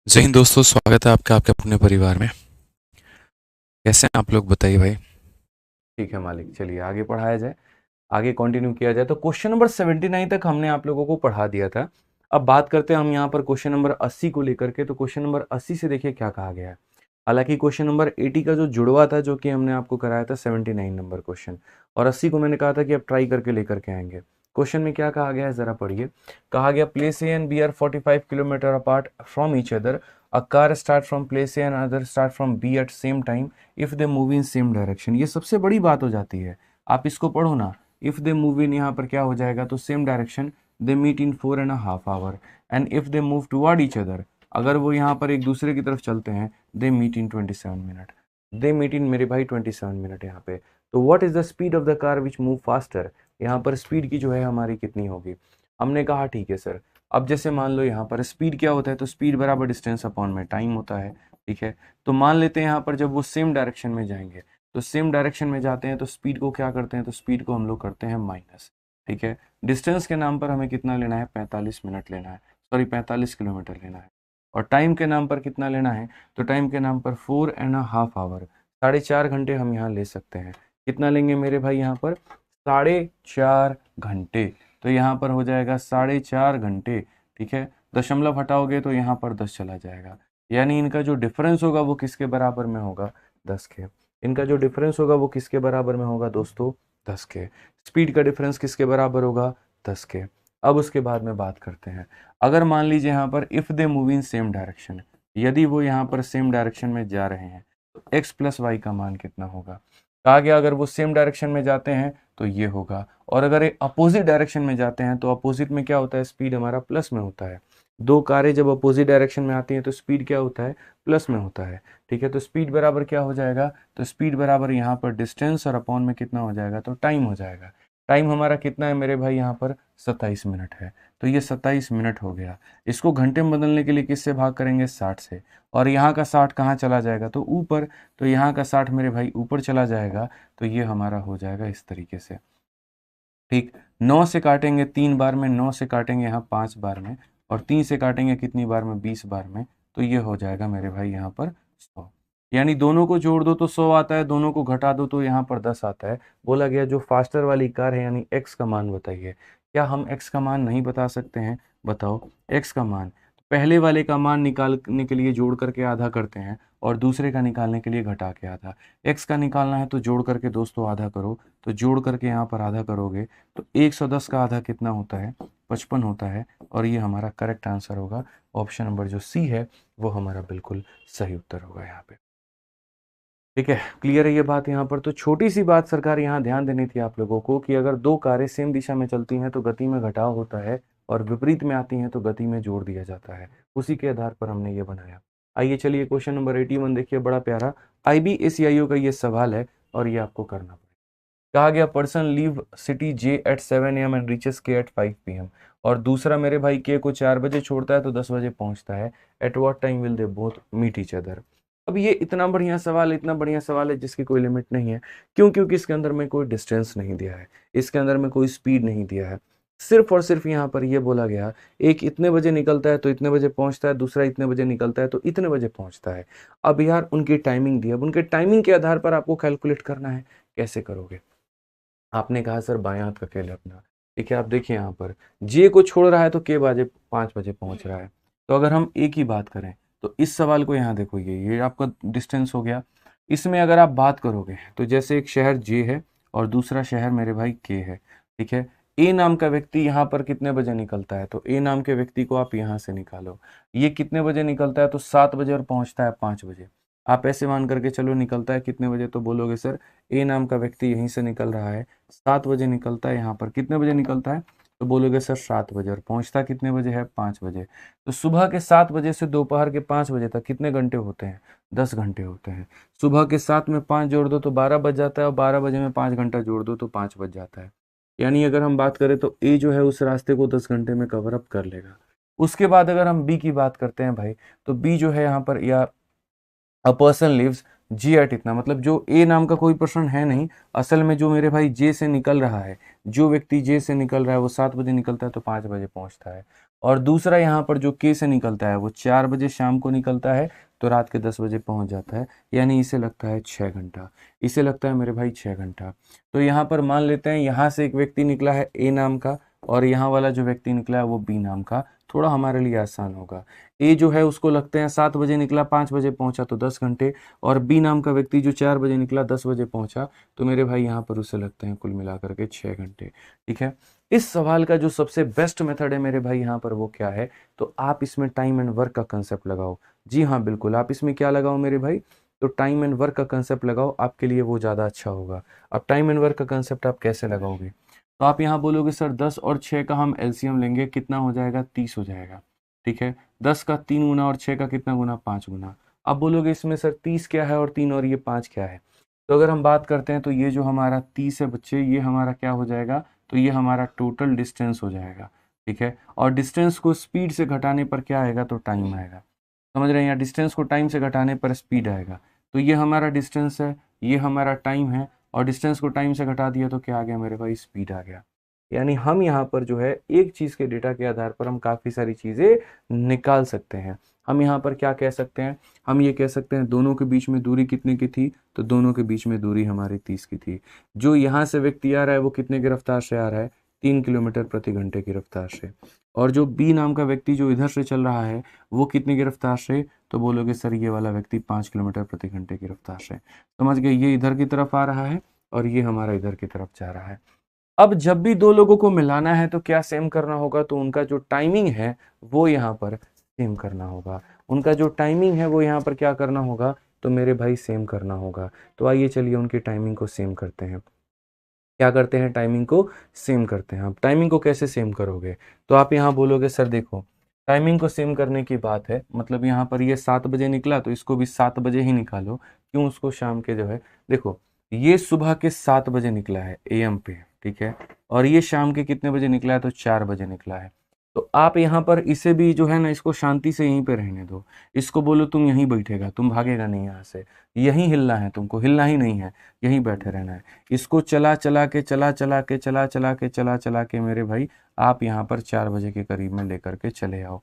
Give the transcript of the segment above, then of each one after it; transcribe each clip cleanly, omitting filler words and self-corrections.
जय हिंद दोस्तों, स्वागत है आपका आपके अपने परिवार में। कैसे हैं आप लोग, बताइए भाई। ठीक है मालिक, चलिए आगे पढ़ाया जाए, आगे कंटिन्यू किया जाए। तो क्वेश्चन नंबर 79 तक हमने आप लोगों को पढ़ा दिया था। अब बात करते हैं हम यहाँ पर क्वेश्चन नंबर 80 को लेकर के। तो क्वेश्चन नंबर 80 से देखिए क्या कहा गया है। हालांकि क्वेश्चन नंबर 80 का जो जुड़वा था, जो कि हमने आपको कराया था 79 नंबर क्वेश्चन, और 80 को मैंने कहा था कि अब ट्राई करके लेकर के आएंगे। क्वेश्चन में क्या कहा गया है जरा पढ़िए। कहा गया place A and B are 45 kilometre apart from each other. A car start from place A and other start from B at same time if they move in same direction. ये सबसे बड़ी बात हो जाती है, आप इसको पढ़ो ना। इफ दे मूव इन, यहाँ पर क्या हो जाएगा, तो same direction, they meet in 4.5 hour. And if they move toward each other, अगर वो यहाँ पर एक दूसरे की तरफ चलते हैं, they meet in 27 minute. They meet in मेरे भाई 27 मिनट यहाँ पे। तो what is the speed of the car which move faster. यहाँ पर स्पीड की जो है हमारी कितनी होगी। हमने कहा ठीक है सर। अब जैसे मान लो यहाँ पर स्पीड क्या होता है, तो स्पीड बराबर डिस्टेंस अपॉन में टाइम होता है। ठीक है, तो मान लेते हैं यहाँ पर जब वो सेम डायरेक्शन में जाएंगे, तो सेम डायरेक्शन में जाते हैं तो स्पीड को क्या करते हैं, तो स्पीड को हम लोग करते हैं माइनस। ठीक है, डिस्टेंस के नाम पर हमें कितना लेना है, 45 मिनट लेना है, सॉरी 45 किलोमीटर लेना है। और टाइम के नाम पर कितना लेना है, तो टाइम के नाम पर 4.5 आवर, 4.5 घंटे हम यहाँ ले सकते हैं। कितना लेंगे मेरे भाई यहाँ पर, 4.5 घंटे। तो यहाँ पर हो जाएगा 4.5 घंटे। ठीक है, दशमलव हटाओगे तो यहाँ पर 10 चला जाएगा, यानी इनका जो डिफरेंस होगा वो किसके बराबर में होगा, 10 के। इनका जो डिफरेंस होगा वो किसके बराबर में होगा दोस्तों, 10 के। स्पीड का डिफरेंस किसके बराबर होगा, 10 के। अब उसके बाद में बात करते हैं, अगर मान लीजिए यहाँ पर if they move in same direction, यदि वो यहाँ पर सेम डायरेक्शन में जा रहे हैं, तो एक्स प्लस वाई का मान कितना होगा। कहा गया अगर वो सेम डायरेक्शन में जाते हैं तो ये होगा, और अगर ये अपोजिट डायरेक्शन में जाते हैं तो अपोजिट में क्या होता है, स्पीड हमारा प्लस में होता है। दो कारें जब अपोजिट डायरेक्शन में आती हैं तो स्पीड क्या होता है, प्लस में होता है। ठीक है, तो स्पीड बराबर क्या हो जाएगा, तो स्पीड बराबर यहाँ पर डिस्टेंस और अपॉन में कितना हो जाएगा, तो टाइम हो जाएगा। टाइम हमारा कितना है मेरे भाई यहाँ पर, 27 मिनट है। तो ये 27 मिनट हो गया। इसको घंटे में बदलने के लिए किससे भाग करेंगे, 60 से। और यहाँ का 60 कहाँ चला जाएगा, तो ऊपर। तो यहाँ का 60 मेरे भाई ऊपर चला जाएगा। तो ये हमारा हो जाएगा इस तरीके से। ठीक, 9 से काटेंगे 3 बार में, 9 से काटेंगे यहाँ 5 बार में, और 3 से काटेंगे कितनी बार में, 20 बार में। तो ये हो जाएगा मेरे भाई यहाँ पर 100। यानी दोनों को जोड़ दो तो 100 आता है, दोनों को घटा दो तो यहाँ पर 10 आता है। बोला गया जो फास्टर वाली कार है, यानी एक्स का मान बताइए। क्या हम एक्स का मान नहीं बता सकते हैं, बताओ एक्स का मान। पहले वाले का मान निकालने के लिए जोड़ करके आधा करते हैं, और दूसरे का निकालने के लिए घटा के आधा। एक्स का निकालना है तो जोड़ करके दोस्तों आधा करो, तो जोड़ करके यहाँ पर आधा करोगे तो 110 का आधा कितना होता है, 55 होता है। और ये हमारा करेक्ट आंसर होगा। ऑप्शन नंबर जो सी है वो हमारा बिल्कुल सही उत्तर होगा यहाँ पे। ठीक है, क्लियर है ये बात यहाँ पर। तो छोटी सी बात सरकार यहाँ ध्यान देनी थी आप लोगों को, कि अगर दो कारें सेम दिशा में चलती हैं तो गति में घटाव होता है, और विपरीत में आती हैं तो गति में जोड़ दिया जाता है। उसी के आधार पर हमने ये बनाया। आइए चलिए क्वेश्चन नंबर 81 देखिए, बड़ा प्यारा IBACIO का ये सवाल है, और ये आपको करना पड़ेगा। कहा गया person leave city J at 7 AM and reaches K at 5 PM। और दूसरा मेरे भाई के को 4 बजे छोड़ता है तो 10 बजे पहुंचता है। At what time will they both meet each other. अब ये इतना बढ़िया सवाल है, इतना बढ़िया सवाल है जिसकी कोई लिमिट नहीं है। क्यों, क्योंकि इसके अंदर में कोई डिस्टेंस नहीं दिया है, इसके अंदर में कोई स्पीड नहीं दिया है। सिर्फ और सिर्फ यहाँ पर यह बोला गया, एक इतने बजे निकलता है तो इतने बजे पहुंचता है, दूसरा इतने बजे निकलता है तो इतने बजे पहुंचता है। अब यार उनकी टाइमिंग दी, अब उनके टाइमिंग के आधार पर आपको कैलकुलेट करना है। कैसे करोगे, आपने कहा सर बाएं हाथ का खेल है अपना। ठीक है, आप देखिए यहाँ पर जे को छोड़ रहा है तो के बजे 5 बजे पहुंच रहा है। तो अगर हम एक ही बात करें तो इस सवाल को यहाँ देखो, ये आपका डिस्टेंस हो गया। इसमें अगर आप बात करोगे तो जैसे एक शहर जे है और दूसरा शहर मेरे भाई के है। ठीक है, ए नाम का व्यक्ति यहाँ पर कितने बजे निकलता है, तो ए नाम के व्यक्ति को आप यहाँ से निकालो। ये कितने बजे निकलता है, तो 7 बजे, और पहुंचता है 5 बजे। आप ऐसे मान करके चलो निकलता है कितने बजे, तो बोलोगे सर ए नाम का व्यक्ति यहीं से निकल रहा है, 7 बजे निकलता है। यहाँ पर कितने बजे निकलता है, तो बोलोगे सर 7 बजे, और पहुंचता कितने बजे है, 5 बजे। तो सुबह के 7 बजे से दोपहर के 5 बजे तक कितने घंटे होते हैं, 10 घंटे होते हैं। सुबह के 7 में 5 जोड़ दो तो 12 बज जाता है, और 12 बजे में 5 घंटा जोड़ दो तो 5 बज जाता है। यानी अगर हम बात करें तो ए जो है उस रास्ते को 10 घंटे में कवर अप कर लेगा। उसके बाद अगर हम बी की बात करते हैं भाई, तो बी जो है यहाँ पर, या a person lives G at इतना, मतलब जो ए नाम का कोई पर्सन है नहीं, असल में जो मेरे भाई जे से निकल रहा है, जो व्यक्ति जे से निकल रहा है वो 7 बजे निकलता है तो 5 बजे पहुंचता है। और दूसरा यहाँ पर जो के से निकलता है वो 4 बजे शाम को निकलता है, तो रात के 10 बजे पहुंच जाता है, यानी इसे लगता है 6 घंटा। इसे लगता है मेरे भाई 6 घंटा। तो यहाँ पर मान लेते हैं यहाँ से एक व्यक्ति निकला है ए नाम का, और यहाँ वाला जो व्यक्ति निकला है वो बी नाम का। थोड़ा हमारे लिए आसान होगा। ए जो है उसको लगते हैं 7 बजे निकला, 5 बजे पहुंचा, तो 10 घंटे। और बी नाम का व्यक्ति जो 4 बजे निकला, 10 बजे पहुंचा, तो मेरे भाई यहाँ पर उसे लगते हैं कुल मिलाकर के 6 घंटे। ठीक है। इस सवाल का जो सबसे बेस्ट मेथड है मेरे भाई यहाँ पर वो क्या है, तो आप इसमें टाइम एंड वर्क का कंसेप्ट लगाओ। जी हाँ बिल्कुल, आप इसमें क्या लगाओ मेरे भाई, तो टाइम एंड वर्क का कंसेप्ट लगाओ, आपके लिए वो ज़्यादा अच्छा होगा। अब टाइम एंड वर्क का कंसेप्ट आप कैसे लगाओगे, तो आप यहाँ बोलोगे सर 10 और 6 का हम एलसीएम लेंगे, कितना हो जाएगा, 30 हो जाएगा। ठीक है। 10 का 3 गुना और 6 का कितना गुना, 5 गुना। अब बोलोगे इसमें सर 30 क्या है और 3 और ये 5 क्या है, तो अगर हम बात करते हैं तो ये जो हमारा 30 है बच्चे, ये हमारा क्या हो जाएगा, तो ये हमारा टोटल डिस्टेंस हो जाएगा। ठीक है। और डिस्टेंस को स्पीड से घटाने पर क्या आएगा, तो टाइम आएगा। समझ रहे हैं, यहाँ डिस्टेंस को टाइम से घटाने पर स्पीड आएगा। तो ये हमारा डिस्टेंस है, ये हमारा टाइम है, और डिस्टेंस को टाइम से घटा दिया तो क्या आ गया मेरे भाई, स्पीड आ गया। यानी हम यहाँ पर जो है एक चीज़ के डेटा के आधार पर हम काफ़ी सारी चीज़ें निकाल सकते हैं। हम यहाँ पर क्या कह सकते हैं, हम ये कह सकते हैं दोनों के बीच में दूरी कितने की थी, तो दोनों के बीच में दूरी हमारी 30 की थी। जो यहाँ से व्यक्ति आ रहा है वो कितने की रफ्तार से आ रहा है, 3 किलोमीटर प्रति घंटे की रफ्तार से। और जो बी नाम का व्यक्ति जो इधर से चल रहा है वो कितने की रफ्तार से, तो बोलोगे सर ये वाला व्यक्ति 5 किलोमीटर प्रति घंटे की रफ्तार से। समझ गए, ये इधर की तरफ आ रहा है और ये हमारा इधर की तरफ जा रहा है। अब जब भी दो लोगों को मिलाना है तो क्या सेम करना होगा, तो उनका जो टाइमिंग है वो यहाँ पर सेम करना होगा। उनका जो टाइमिंग है वो यहाँ पर क्या करना होगा, तो मेरे भाई सेम करना होगा। तो आइए चलिए उनकी टाइमिंग को सेम करते हैं। क्या करते हैं, टाइमिंग को सेम करते हैं। आप टाइमिंग को कैसे सेम करोगे, तो आप यहाँ बोलोगे सर देखो टाइमिंग को सेम करने की बात है, मतलब यहाँ पर ये 7 बजे निकला तो इसको भी 7 बजे ही निकालो। क्यों, उसको शाम के जो है, देखो ये सुबह के 7 बजे निकला है एएम पे, ठीक है, और ये शाम के कितने बजे निकला है, तो 4 बजे निकला है। तो आप यहाँ पर इसे भी जो है ना, इसको शांति से यहीं पे रहने दो। इसको बोलो तुम यहीं बैठेगा, तुम भागेगा नहीं यहाँ से, यहीं हिलना है, तुमको हिलना ही नहीं है, यहीं बैठे रहना है। इसको चला चला के चला चला के मेरे भाई आप यहाँ पर 4 बजे के करीब में लेकर के चले आओ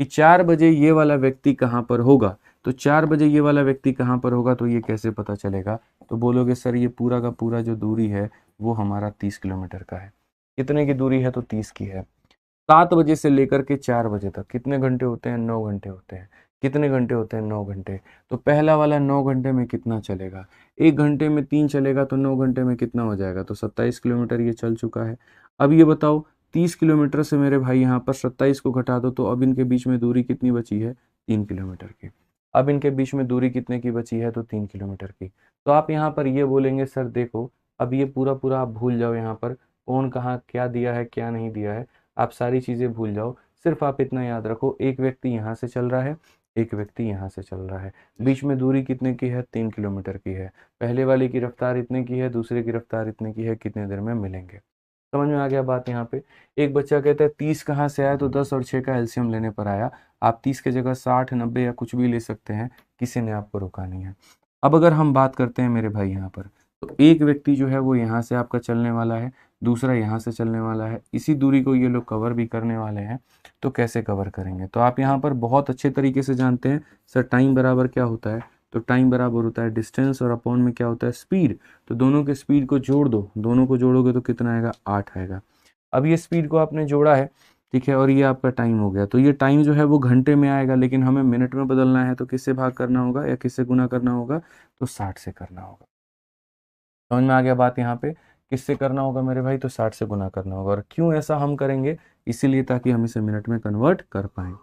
कि 4 बजे ये वाला व्यक्ति कहाँ पर होगा। तो 4 बजे ये वाला व्यक्ति कहाँ पर होगा, तो ये कैसे पता चलेगा, तो बोलोगे सर ये पूरा का पूरा जो दूरी है वो हमारा 30 किलोमीटर का है। कितने की दूरी है, तो 30 की है। 7 बजे से लेकर के 4 बजे तक कितने घंटे होते हैं, 9 घंटे होते हैं। कितने घंटे होते हैं, 9 घंटे। तो पहला वाला 9 घंटे में कितना चलेगा, 1 घंटे में 3 चलेगा, तो 9 घंटे में कितना हो जाएगा, तो 27 किलोमीटर ये चल चुका है। अब ये बताओ 30 किलोमीटर से मेरे भाई यहाँ पर 27 को घटा दो, तो अब इनके बीच में दूरी कितनी बची है, 3 किलोमीटर की। अब इनके बीच में दूरी कितने की बची है, तो 3 किलोमीटर की। तो आप यहाँ पर ये बोलेंगे सर देखो अब ये पूरा पूरा आप भूल जाओ, यहाँ पर कौन कहाँ क्या दिया है क्या नहीं दिया है, आप सारी चीज़ें भूल जाओ। सिर्फ आप इतना याद रखो, एक व्यक्ति यहाँ से चल रहा है, एक व्यक्ति यहाँ से चल रहा है, बीच में दूरी कितने की है, 3 किलोमीटर की है। पहले वाले की रफ्तार इतने की है, दूसरे की रफ्तार इतने की है, कितने देर में मिलेंगे। समझ में आ गया बात। यहाँ पे एक बच्चा कहता है 30 कहाँ से आया, तो 10 और 6 का एलसीएम लेने पर आया। आप 30 की जगह 60, 90 या कुछ भी ले सकते हैं, किसी ने आपको रोका नहीं है। अब अगर हम बात करते हैं मेरे भाई यहाँ पर, तो एक व्यक्ति जो है वो यहाँ से आपका चलने वाला है, दूसरा यहाँ से चलने वाला है, इसी दूरी को ये लोग कवर भी करने वाले हैं। तो कैसे कवर करेंगे, तो आप यहाँ पर बहुत अच्छे तरीके से जानते हैं सर टाइम बराबर क्या होता है, तो टाइम बराबर होता है डिस्टेंस और अपॉन में क्या होता है, स्पीड। तो दोनों के स्पीड को जोड़ दो, दोनों को जोड़ोगे तो कितना आएगा, 8 आएगा। अब ये स्पीड को आपने जोड़ा है, ठीक है, और ये आपका टाइम हो गया। तो ये टाइम जो है वो घंटे में आएगा, लेकिन हमें मिनट में बदलना है, तो किससे भाग करना होगा या किससे गुना करना होगा, तो 60 से करना होगा। समझ में आ गया बात। यहाँ पे किससे करना होगा मेरे भाई, तो 60 से गुना करना होगा। और क्यों ऐसा हम करेंगे, इसीलिए ताकि हम इसे मिनट में कन्वर्ट कर पाएँ।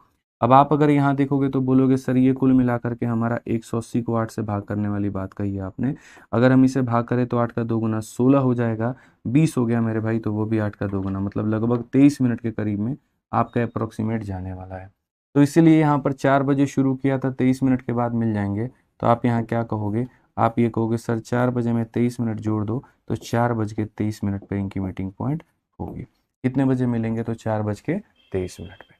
अब आप अगर यहाँ देखोगे तो बोलोगे सर ये कुल मिलाकर के हमारा 180 को 8 से भाग करने वाली बात कही है आपने। अगर हम इसे भाग करें तो 8 का 2 गुना 16 हो जाएगा, 20 हो गया मेरे भाई, तो वो भी 8 का 2 गुना, मतलब लगभग 23 मिनट के करीब में आपका अप्रोक्सीमेट जाने वाला है। तो इसीलिए यहाँ पर 4 बजे शुरू किया था, 23 मिनट के बाद मिल जाएंगे। तो आप यहाँ क्या कहोगे, आप ये कहोगे सर 4 बजे में 23 मिनट जोड़ दो, तो 4:23 पे इनकी मीटिंग पॉइंट होगी। कितने बजे मिलेंगे, तो 4:23 पे।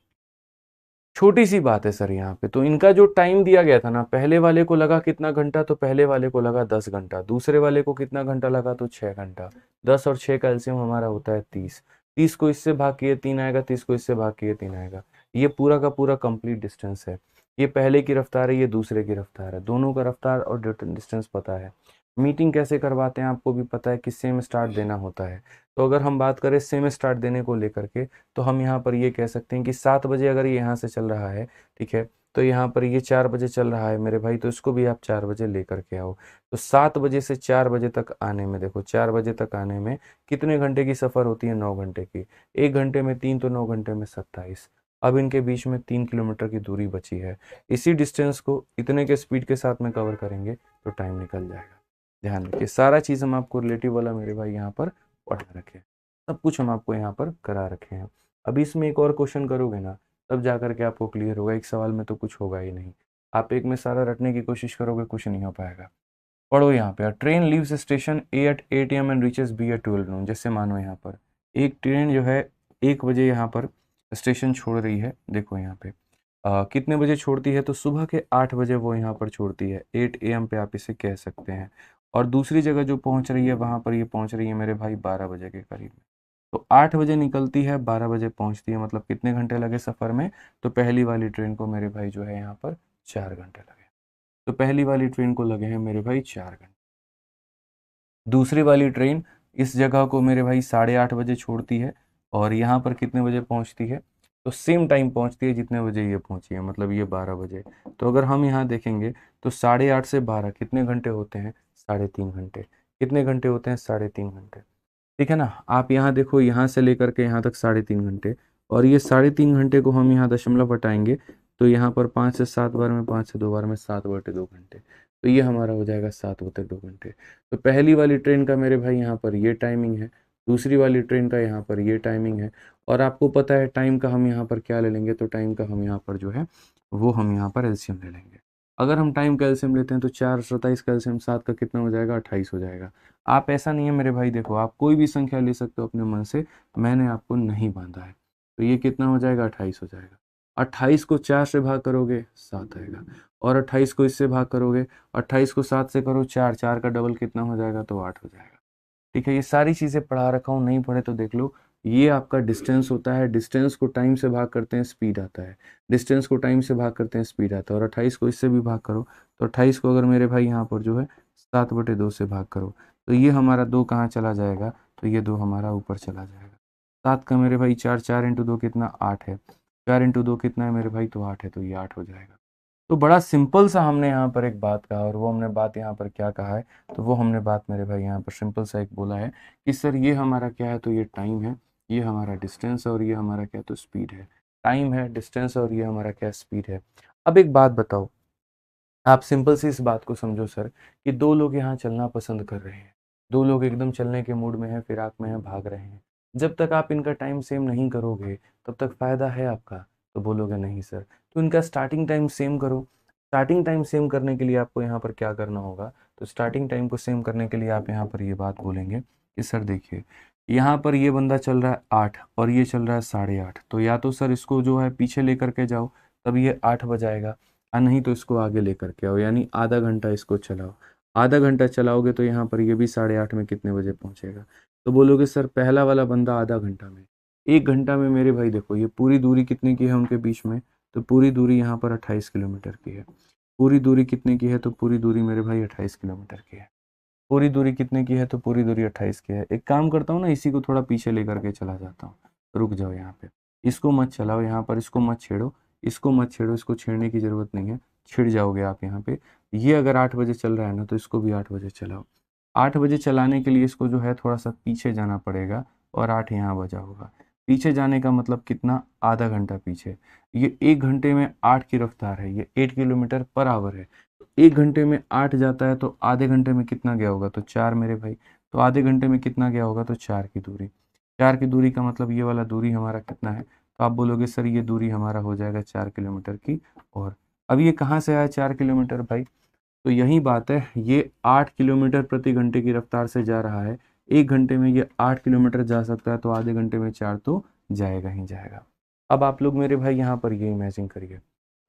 छोटी सी बात है सर यहाँ पे। तो इनका जो टाइम दिया गया था ना, पहले वाले को लगा कितना घंटा, तो पहले वाले को लगा 10 घंटा, दूसरे वाले को कितना घंटा लगा, तो 6 घंटा। 10 और 6 का एलसीएम हमारा होता है 30। 30 को इससे भाग किए 3 आएगा, 30 को इससे भाग किए 3 आएगा। ये पूरा का पूरा कंप्लीट डिस्टेंस है। ये पहले की रफ्तार है, ये दूसरे की रफ्तार है, दोनों का रफ्तार और डिस्टेंस पता है। मीटिंग कैसे करवाते हैं आपको भी पता है कि सेम स्टार्ट देना होता है। तो अगर हम बात करें सेम स्टार्ट देने को लेकर के, तो हम यहाँ पर ये कह सकते हैं कि 7 बजे अगर ये यहाँ से चल रहा है, ठीक है, तो यहाँ पर ये 4 बजे चल रहा है मेरे भाई, तो इसको भी आप 4 बजे लेकर के आओ। तो 7 बजे से 4 बजे तक आने में, देखो 4 बजे तक आने में कितने घंटे की सफ़र होती है? 9 घंटे की। 1 घंटे में 3 तो 9 घंटे में 27। अब इनके बीच में 3 किलोमीटर की दूरी बची है। इसी डिस्टेंस को इतने के स्पीड के साथ में कवर करेंगे तो टाइम निकल जाएगा। ध्यान रखिए, सारा चीज़ हम आपको रिलेटिव वाला मेरे भाई यहाँ पर पढ़ा रखे हैं, सब कुछ हम आपको यहाँ पर करा रखे हैं। अभी इसमें एक और क्वेश्चन करोगे ना, तब जा करके आपको क्लियर होगा। एक सवाल में तो कुछ होगा ही नहीं। आप एक में सारा रटने की कोशिश करोगे, कुछ नहीं हो पाएगा। पढ़ो यहाँ पे, train leaves station A at 8 AM and reaches B at 12 noon। जैसे मानो यहाँ पर एक ट्रेन जो है 1 बजे यहाँ पर स्टेशन छोड़ रही है। देखो यहाँ पे कितने बजे छोड़ती है? तो सुबह के 8 बजे वो यहाँ पर छोड़ती है, 8 AM पे आप इसे कह सकते हैं। और दूसरी जगह जो पहुँच रही है वहाँ पर ये पहुँच रही है मेरे भाई 12 बजे के करीब में। तो 8 बजे निकलती है, 12 बजे पहुँचती है, मतलब कितने घंटे लगे सफ़र में? तो पहली वाली ट्रेन को मेरे भाई जो है यहाँ पर 4 घंटे लगे। तो पहली वाली ट्रेन को लगे हैं मेरे भाई 4 घंटे। दूसरी वाली ट्रेन इस जगह को मेरे भाई 8:30 बजे छोड़ती है और यहाँ पर कितने बजे पहुँचती है? तो सेम टाइम पहुँचती है जितने बजे ये पहुँची है, मतलब ये 12 बजे। तो अगर हम यहाँ देखेंगे तो 8:30 से 12 कितने घंटे होते हैं? 3.5 घंटे। कितने घंटे होते हैं? 3.5 घंटे। ठीक है ना? आप यहाँ देखो, यहाँ से लेकर के यहाँ तक 3.5 घंटे, और ये 3.5 घंटे को हम यहाँ दशमलव हटाएंगे तो यहाँ पर 5 से 7 बार में, 5 से 2 बार में 7/2 घंटे। तो ये हमारा हो जाएगा 7/2 घंटे। तो पहली वाली ट्रेन का मेरे भाई यहाँ पर ये टाइमिंग है, दूसरी वाली ट्रेन का यहाँ पर ये टाइमिंग है। और आपको पता है टाइम का हम यहाँ पर क्या ले लेंगे? तो टाइम का हम यहाँ पर जो है वो हम यहाँ पर एलसीएम ले लेंगे। अगर हम टाइम का एलसीएम लेते हैं तो 4 27 का एलसीएम 7 का कितना हो जाएगा? 28 हो जाएगा। आप ऐसा नहीं है मेरे भाई, देखो आप कोई भी संख्या ले सकते हो अपने मन से, मैंने आपको नहीं बांधा है। तो ये कितना हो जाएगा? 28 हो जाएगा। 28 को 4 से भाग करोगे 7 आएगा, और 28 को इससे भाग करोगे, 28 को 7 से करो 4, 4 का डबल कितना हो जाएगा? तो 8 हो जाएगा। ठीक है, ये सारी चीज़ें पढ़ा रखा हूँ, नहीं पढ़े तो देख लो। ये आपका डिस्टेंस होता है, डिस्टेंस को टाइम से भाग करते हैं स्पीड आता है, डिस्टेंस को टाइम से भाग करते हैं स्पीड आता है। और 28 को इससे भी भाग करो, तो 28 को अगर मेरे भाई यहाँ पर जो है 7/2 से भाग करो, तो ये हमारा 2 कहाँ चला जाएगा? तो ये 2 हमारा ऊपर चला जाएगा। 7 का मेरे भाई 4, 4 इंटू 2 कितना? 8 है। 4 इंटू 2 कितना है मेरे भाई? तो 8 है, तो ये 8 हो जाएगा। तो बड़ा सिंपल सा हमने यहाँ पर एक बात कहा, और वो हमने बात यहाँ पर क्या कहा है? तो वो हमने बात मेरे भाई यहाँ पर सिंपल सा एक बोला है कि सर ये हमारा क्या है? तो ये टाइम है, ये हमारा डिस्टेंस है, और ये हमारा क्या? तो स्पीड है। टाइम है, डिस्टेंस, और ये हमारा क्या? स्पीड है। अब एक बात बताओ, आप सिंपल सी इस बात को समझो सर, कि 2 लोग यहाँ चलना पसंद कर रहे हैं, 2 लोग एकदम चलने के मूड में हैं, फिराक में हैं, भाग रहे हैं। जब तक आप इनका टाइम सेम नहीं करोगे तब तक फ़ायदा है आपका? तो बोलोगे नहीं सर। तो इनका स्टार्टिंग टाइम सेम करो। स्टार्टिंग टाइम सेम करने के लिए आपको यहाँ पर क्या करना होगा? तो स्टार्टिंग टाइम को सेम करने के लिए आप यहाँ पर ये बात बोलेंगे कि सर देखिए, यहाँ पर ये बंदा चल रहा है 8 और ये चल रहा है 8:30, तो या तो सर इसको जो है पीछे लेकर के जाओ, तब ये 8 बजाएगा, नहीं तो इसको आगे लेकर के आओ, यानी आधा घंटा इसको चलाओ। आधा घंटा चलाओगे तो यहाँ पर ये भी 8:30 में कितने बजे पहुँचेगा? तो बोलोगे सर पहला वाला बंदा आधा घंटा में, 1 घंटा में मेरे भाई देखो ये पूरी दूरी कितने की है उनके बीच में? तो पूरी दूरी यहाँ पर 28 किलोमीटर की है। पूरी दूरी कितने की है? तो पूरी दूरी मेरे भाई 28 किलोमीटर की है। पूरी दूरी कितने की है? तो पूरी दूरी 28 की है। एक काम करता हूँ ना, इसी को थोड़ा पीछे लेकर के चला जाता हूँ। रुक जाओ यहाँ पे, इसको मत चलाओ यहाँ पर, इसको मत छेड़ो, इसको मत छेड़ो, इसको छेड़ने की ज़रूरत नहीं है, छिड़ जाओगे आप यहाँ पे। ये अगर 8 बजे चल रहा है ना, तो इसको भी 8 बजे चलाओ। 8 बजे चलाने के लिए इसको जो है थोड़ा सा पीछे जाना पड़ेगा, और 8 यहाँ बजा होगा। पीछे जाने का मतलब कितना? आधा घंटा पीछे। ये 1 घंटे में 8 की रफ्तार है, ये 8 किलोमीटर पर आवर है। 1 घंटे में 8 जाता है, तो आधे घंटे में कितना गया होगा? तो 4 मेरे भाई। तो आधे घंटे में कितना गया होगा? तो 4 की दूरी। 4 की दूरी का मतलब ये वाला दूरी हमारा कितना है? तो आप बोलोगे सर ये दूरी हमारा हो जाएगा 4 किलोमीटर की। और अब ये कहाँ से आया 4 किलोमीटर भाई? तो यही बात है, ये 8 किलोमीटर प्रति घंटे की रफ्तार से जा रहा है। 1 घंटे में ये 8 किलोमीटर जा सकता है, तो आधे घंटे में 4 तो जाएगा ही जाएगा। अब आप लोग मेरे भाई यहाँ पर ये इमेजिन करिए,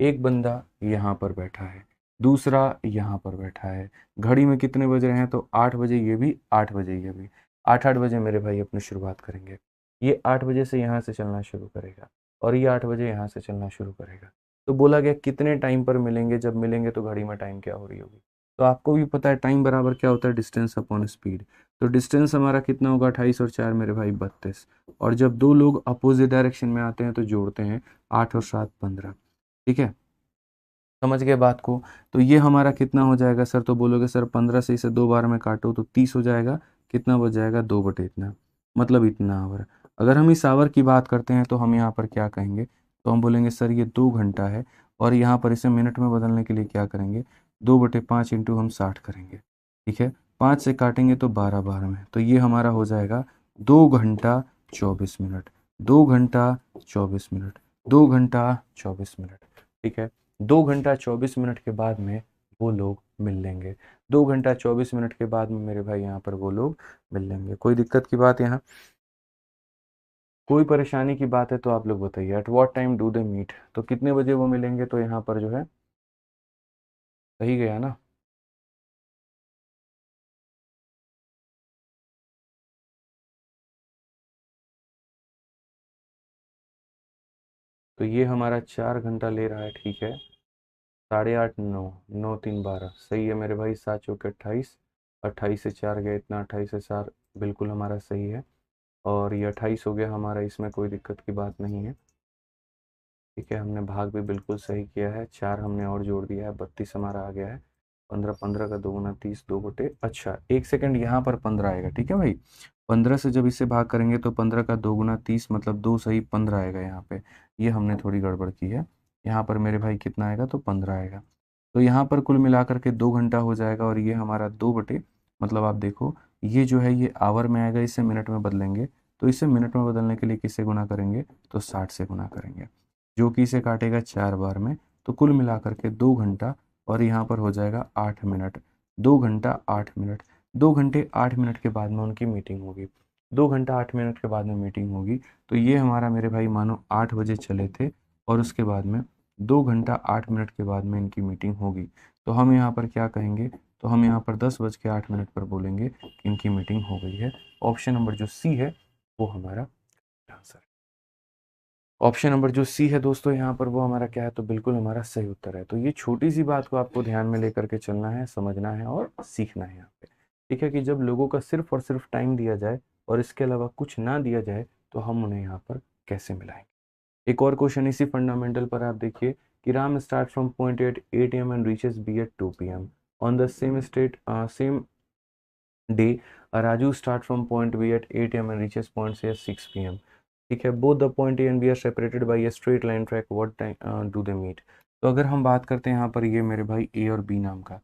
एक बंदा यहाँ पर बैठा है, दूसरा यहाँ पर बैठा है। घड़ी में कितने बज रहे हैं? तो 8 बजे ये भी, 8 बजे ये भी। 8-8 बजे मेरे भाई अपनी शुरुआत करेंगे। ये 8 बजे से यहाँ से चलना शुरू करेगा और ये 8 बजे यहाँ से चलना शुरू करेगा। तो बोला गया कितने टाइम पर मिलेंगे, जब मिलेंगे तो घड़ी में टाइम क्या हो रही होगी। तो आपको भी पता है टाइम बराबर क्या होता है, डिस्टेंस अपॉन स्पीड। तो डिस्टेंस हमारा कितना होगा, 28 और 4 मेरे भाई 32। और जब दो लोग अपोजिट डायरेक्शन में आते हैं तो जोड़ते हैं, 8 और 7 15। ठीक है, समझ गए बात को। तो ये हमारा कितना हो जाएगा सर, तो बोलोगे सर 15 से इसे 2 बार में काटो तो 30 हो जाएगा। कितना बच जाएगा, 2 बटे इतना, मतलब इतना आवर। अगर हम इस आवर की बात करते हैं तो हम यहाँ पर क्या कहेंगे, तो हम बोलेंगे सर ये 2 घंटा है। और यहाँ पर इसे मिनट में बदलने के लिए क्या करेंगे, 2/5 इंटू हम 60 करेंगे। ठीक है, 5 से काटेंगे तो 12 बार में, तो ये हमारा हो जाएगा 2 घंटा 24 मिनट। 2 घंटा 24 मिनट, 2 घंटा 24 मिनट। ठीक है, 2 घंटा 24 मिनट के बाद में वो लोग मिल लेंगे। 2 घंटा 24 मिनट के बाद में मेरे भाई यहाँ पर वो लोग मिल लेंगे। कोई दिक्कत की बात, यहाँ कोई परेशानी की बात है तो आप लोग बताइए। At what time do they meet, तो कितने बजे वो मिलेंगे, तो यहाँ पर जो है सही गया ना। तो ये हमारा 4 घंटा ले रहा है। ठीक है, 8:30 9, 9 3 12 सही है मेरे भाई। 7 चौके 28, 28 से 4 गया इतना, 28 से 4 बिल्कुल हमारा सही है। और ये 28 हो गया हमारा, इसमें कोई दिक्कत की बात नहीं है। ठीक है, हमने भाग भी बिल्कुल सही किया है। 4 हमने और जोड़ दिया है, 32 हमारा आ गया है। 15, 15 का 2 गुना 30, 2 बटे, अच्छा 1 सेकंड, यहाँ पर 15 आएगा। ठीक है भाई, 15 से जब इसे भाग करेंगे तो 15 का 2 गुना 30, मतलब 2 सही 15 आएगा यहाँ पे। ये हमने थोड़ी गड़बड़ की है। यहाँ पर मेरे भाई कितना आएगा, तो 15 आएगा। तो यहाँ पर कुल मिलाकर के 2 घंटा हो जाएगा। और ये हमारा 2 बटे, मतलब आप देखो ये जो है ये आवर में आएगा, इसे मिनट में बदलेंगे। तो इसे मिनट में बदलने के लिए किससे गुना करेंगे, तो 60 से गुना करेंगे, जो कि इसे काटेगा 4 बार में। तो कुल मिलाकर के 2 घंटा, और यहाँ पर हो जाएगा 8 मिनट। 2 घंटा 8 मिनट, 2 घंटे 8 मिनट के बाद में उनकी मीटिंग होगी। 2 घंटा 8 मिनट के बाद में मीटिंग होगी। तो ये हमारा मेरे भाई मानो 8 बजे चले थे, और उसके बाद में 2 घंटा 8 मिनट के बाद में इनकी मीटिंग होगी। तो हम यहाँ पर क्या कहेंगे, तो हम यहाँ पर 10:08 पर बोलेंगे कि इनकी मीटिंग हो गई है। ऑप्शन नंबर जो सी है वो हमारा आंसर है। ऑप्शन नंबर जो सी है दोस्तों यहाँ पर, वो हमारा क्या है, तो बिल्कुल हमारा सही उत्तर है। तो ये छोटी सी बात को आपको ध्यान में लेकर के चलना है, समझना है और सीखना है यहाँ पे। ठीक है, कि जब लोगों का सिर्फ और सिर्फ टाइम दिया जाए और इसके अलावा कुछ ना दिया जाए तो हम उन्हें यहाँ पर कैसे मिलाएंगे। एक और क्वेश्चन इसी फंडामेंटल पर आप देखिए कि Ram start from point at 8 AM and reaches B at 2 PM on the same day. Raju start from point B at 8 AM and reaches point C at 6 PM. ठीक है, both the point A and B are separated by a straight line track, what time do they meet. तो अगर हम बात करते हैं यहाँ पर ये मेरे भाई ए और बी नाम का,